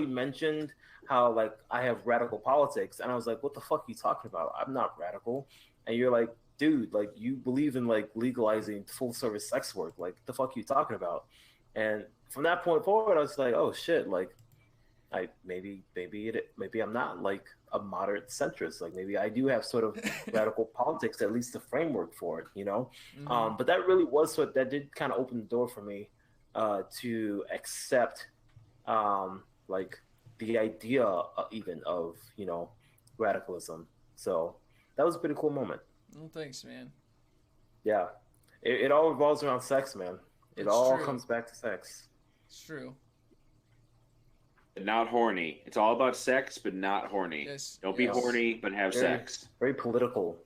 mentioned how like I have radical politics, and I was like, what the fuck are you talking about? I'm not radical. And you're like, dude, like you believe in like legalizing full service sex work, like the fuck are you talking about? And from that point forward, I was like, oh shit, like maybe I'm not like a moderate centrist. Like maybe I do have sort of radical politics, at least the framework for it, you know?
Mhm.
But that really was that did kind of open the door for me to accept like the idea even of, you know, radicalism. So that was a pretty cool moment.
Well, thanks, man.
Yeah. It all revolves around sex, man. It
It's
all
true.
comes back to sex.
It's true.
But not horny. It's all about sex, but not horny.
Yes,
Don't be
yes.
horny, but have sex.
Very political.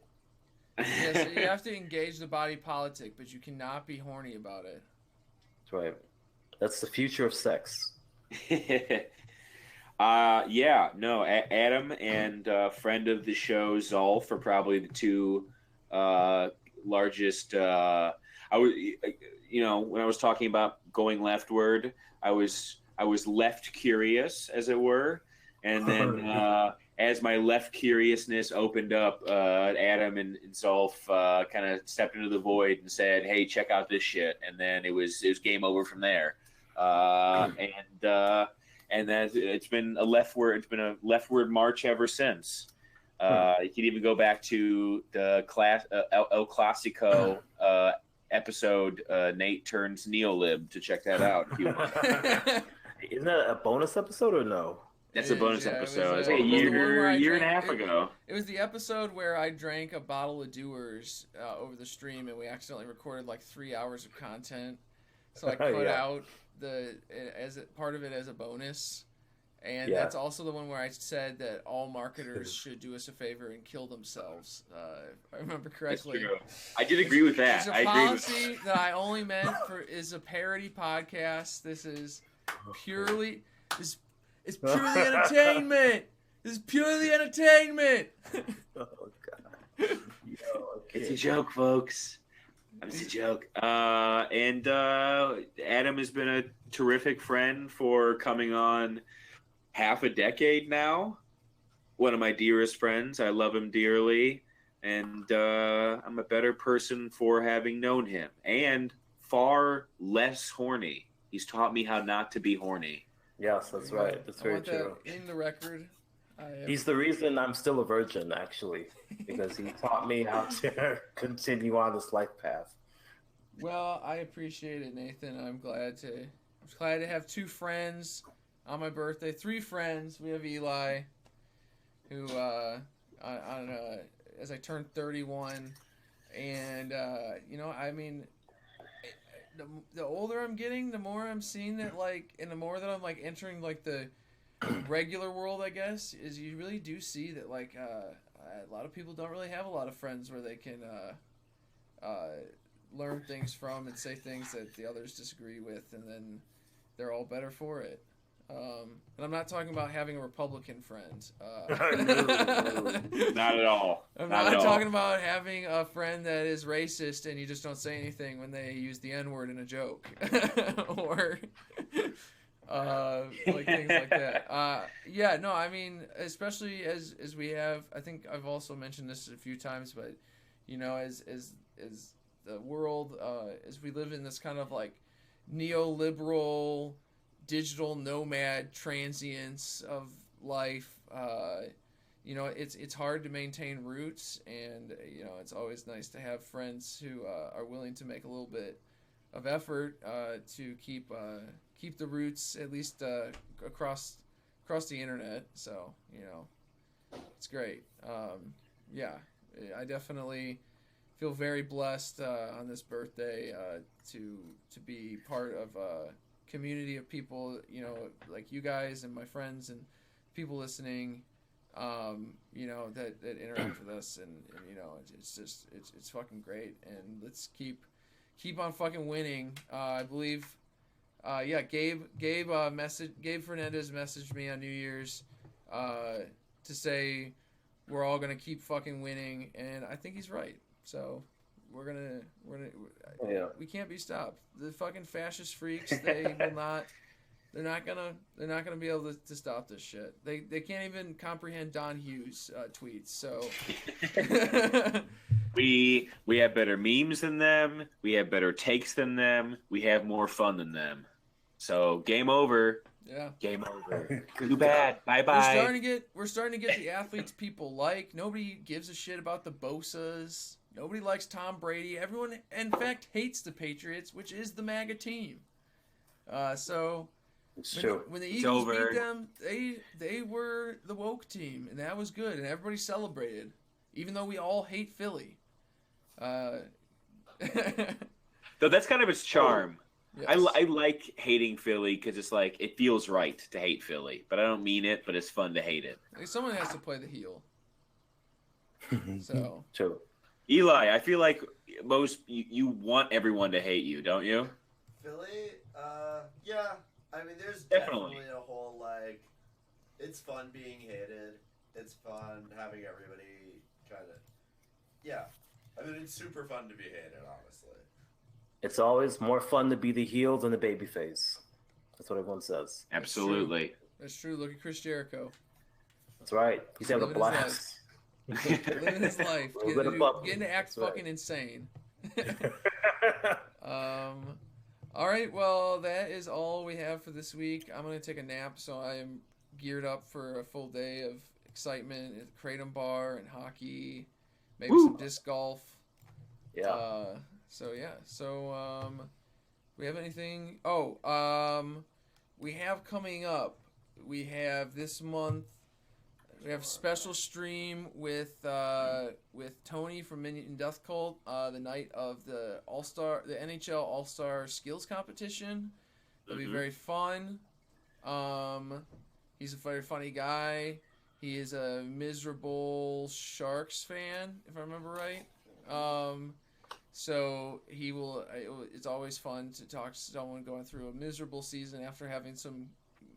Yeah, so you have to engage the body politic, but you cannot be horny about it.
That's right. That's the future of sex.
Adam and friend of the show Zolf are probably the two largest. I was, when I was talking about going leftward, I was left curious, as it were, and then as my left curiousness opened up, Adam and Zolf kind of stepped into the void and said, "Hey, check out this shit," and then it was game over from there. And then it's been a leftward march ever since. You can even go back to the El Clasico episode, Nate Turns Neolib, to check that out if you want.
Isn't that a bonus episode or no?
That's a bonus episode. It's
it
a
was the one where I
year and a
drank-
half ago.
It was the episode where I drank a bottle of Dewar's over the stream, and we accidentally recorded like 3 hours of content. So I cut
Yeah.
out part of it as a bonus. And
Yeah.
that's also the one where I said that all marketers should do us a favor and kill themselves. If I remember correctly.
True. I did agree with that.
It's a
I agree with
policy that I only meant is a parody podcast. This is purely it's purely entertainment. This is purely entertainment.
Oh god.
It's a joke, folks. It's a joke. And Adam has been a terrific friend for coming on half a decade now. One of my dearest friends. I love him dearly. And I'm a better person for having known him. And far less horny. He's taught me how not to be horny.
Yes, that's right. That's
I
very
want that
true.
in the record.
He's the reason I'm still a virgin, actually, because he taught me how to continue on this life path.
Well, I appreciate it, Nathan. I'm glad to have two friends on my birthday. 3 friends. We have Eli, who as I turned 31, and I mean, the older I'm getting, the more I'm seeing that and the more that I'm entering the regular world, I guess, is you really do see that a lot of people don't really have a lot of friends where they can learn things from and say things that the others disagree with, and then they're all better for it. And I'm not talking about having a Republican friend.
Not at all.
I'm not talking about having a friend that is racist and you just don't say anything when they use the N-word in a joke. Or things like that. I mean, especially as we have, I think I've also mentioned this a few times, but as the world, as we live in this kind of neoliberal digital nomad transience of life, it's hard to maintain roots, and it's always nice to have friends who are willing to make a little bit of effort to keep the roots at least across the internet. So it's great. I definitely feel very blessed on this birthday to be part of a community of people, like you guys and my friends and people listening, that interact with us, and it's fucking great, and let's keep on fucking winning. I believe, Gabe Fernandez messaged me on New Year's to say we're all gonna keep fucking winning, and I think he's right. So we can't be stopped. The fucking fascist freaks, they're not gonna be able to stop this shit. They can't even comprehend Don Hughes tweets. So
we have better memes than them. We have better takes than them. We have more fun than them. So game over.
Yeah.
Game over. Too bad. Bye bye.
We're starting to get the athletes people like. Nobody gives a shit about the Bosas. Nobody likes Tom Brady. Everyone, in fact, hates the Patriots, which is the MAGA team. So when the Eagles beat them, they were the woke team, and that was good, and everybody celebrated, even though we all hate Philly.
Though that's kind of its charm. Yes. I like hating Philly because it's it feels right to hate Philly, but I don't mean it, but it's fun to hate it.
Someone has to play the heel. So
true.
Eli, I feel like you want everyone to hate you, don't you?
Philly, yeah. I mean, there's definitely a whole it's fun being hated. It's fun having everybody kind of, yeah. I mean, it's super fun to be hated, honestly.
It's always more fun to be the heel than the babyface. That's what everyone says.
Absolutely.
That's true. Look at Chris Jericho.
That's right. He's having a blast.
Living his life. Getting to act fucking insane. All right, well, that is all we have for this week. I'm going to take a nap, so I am geared up for a full day of excitement at the Kratom Bar and hockey, maybe some disc golf.
Yeah.
So we have anything? We have coming up. We have this month. We have a special stream with Tony from Minion Death Cult the night of the NHL All-Star Skills Competition. It'll be very fun. He's a very funny guy. He is a miserable Sharks fan, if I remember right. So he will. It's always fun to talk to someone going through a miserable season after having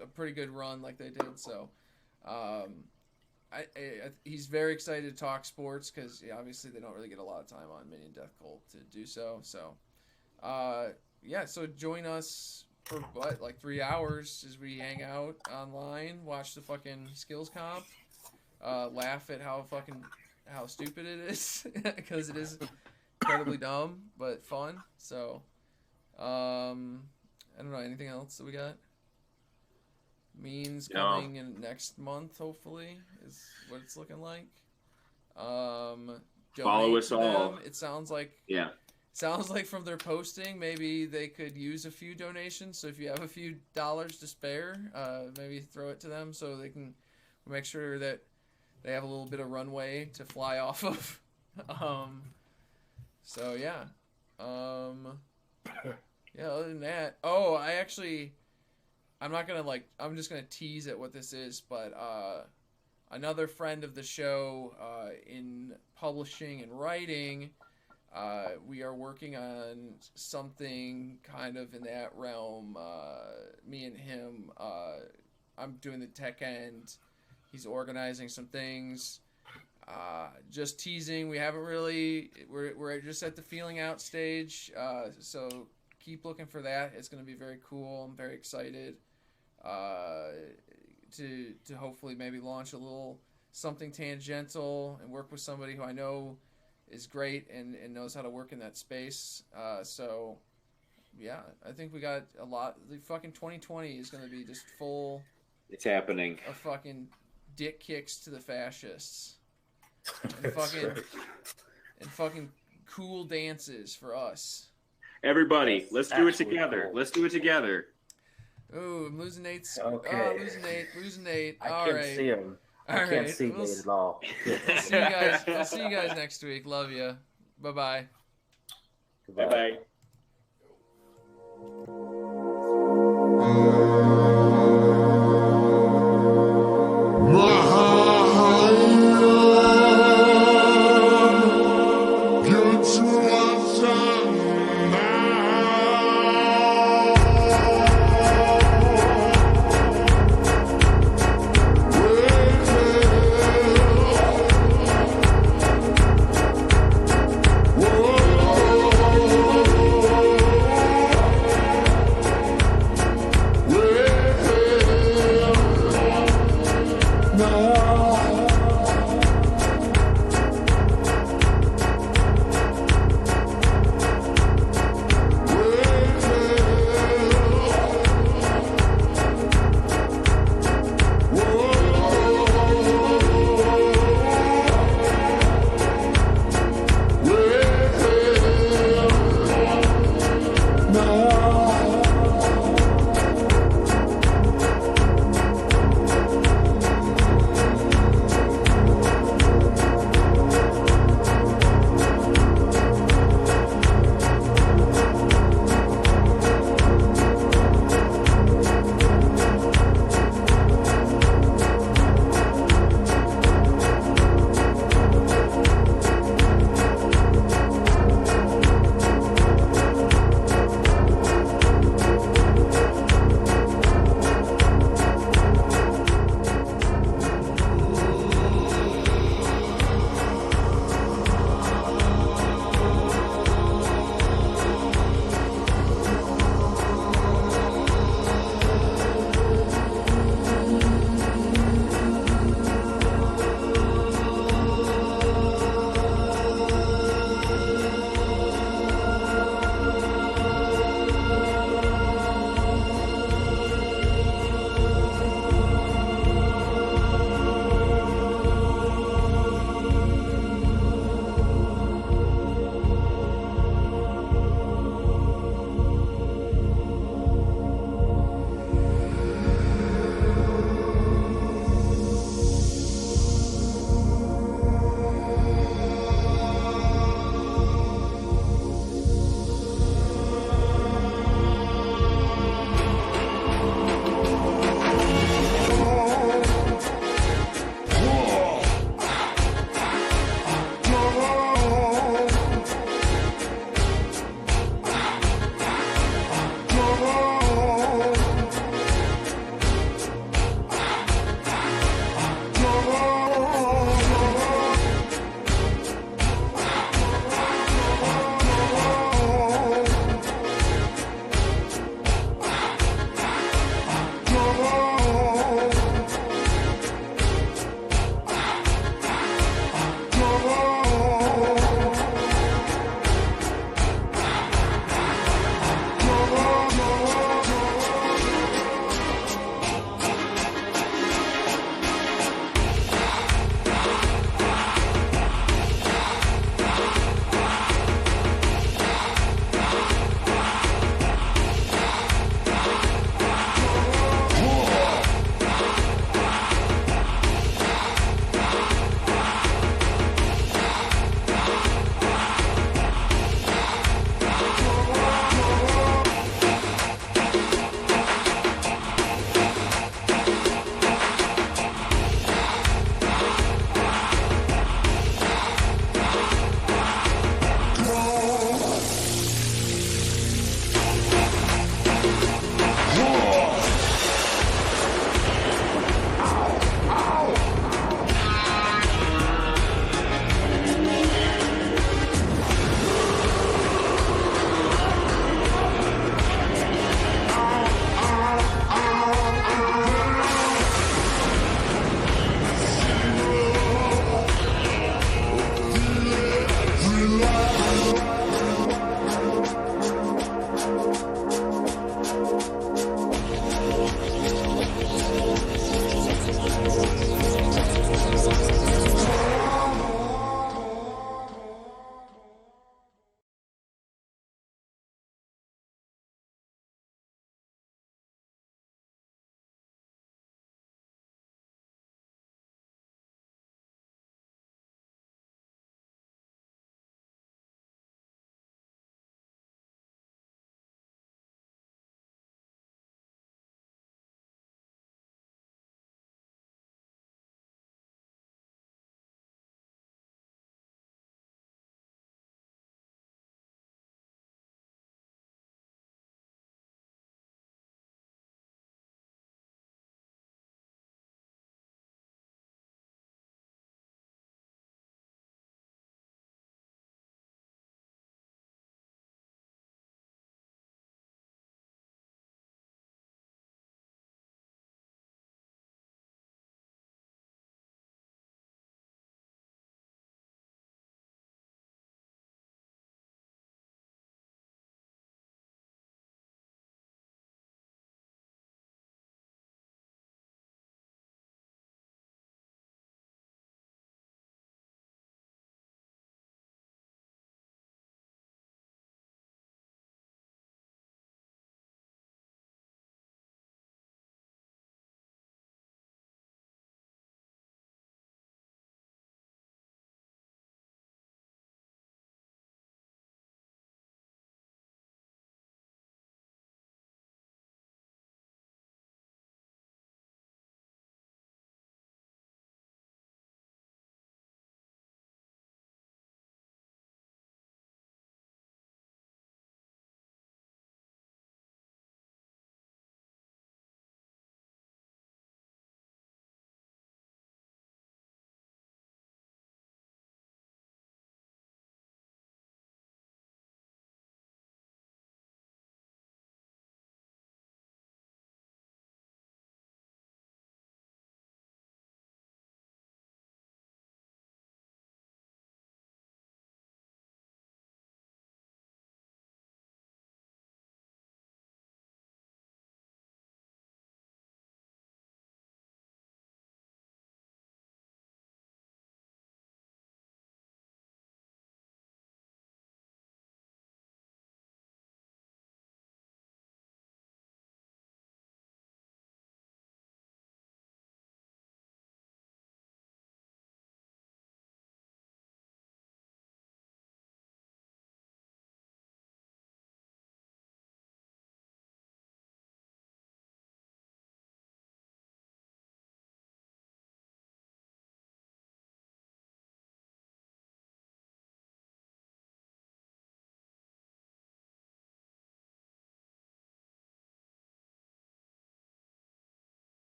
a pretty good run like they did. So, he's very excited to talk sports because obviously they don't really get a lot of time on Minion Death Cult to do so. So, so join us for 3 hours as we hang out online, watch the fucking skills comp, laugh at how stupid it is because it is incredibly dumb but fun. So, I don't know, anything else that we got? Means coming in next month, hopefully, is what it's looking like.
Follow us all.
It sounds like sounds like from their posting, maybe they could use a few donations. So if you have a few dollars to spare, maybe throw it to them so they can make sure that they have a little bit of runway to fly off of. So yeah. Yeah, other than that. Oh, I'm not gonna I'm just gonna tease at what this is, but another friend of the show in publishing and writing, we are working on something kind of in that realm. Me and him, I'm doing the tech end. He's organizing some things. Just teasing. We haven't really. We're just at the feeling out stage. So keep looking for that. It's going to be very cool. I'm very excited to hopefully maybe launch a little something tangential and work with somebody who I know is great and knows how to work in that space. So yeah, I think we got a lot. The fucking 2020 is going to be just full.
It's happening.
Of fucking dick kicks to the fascists. And fucking cool dances for us.
Everybody, let's do it together. Cool. Let's do it together.
Ooh, I'm losing Nate's.
Okay.
Oh, losing Nate.
I can't see him. I can't see Nate at all.
I'll see you guys next week. Love you. Bye-bye.
Bye-bye.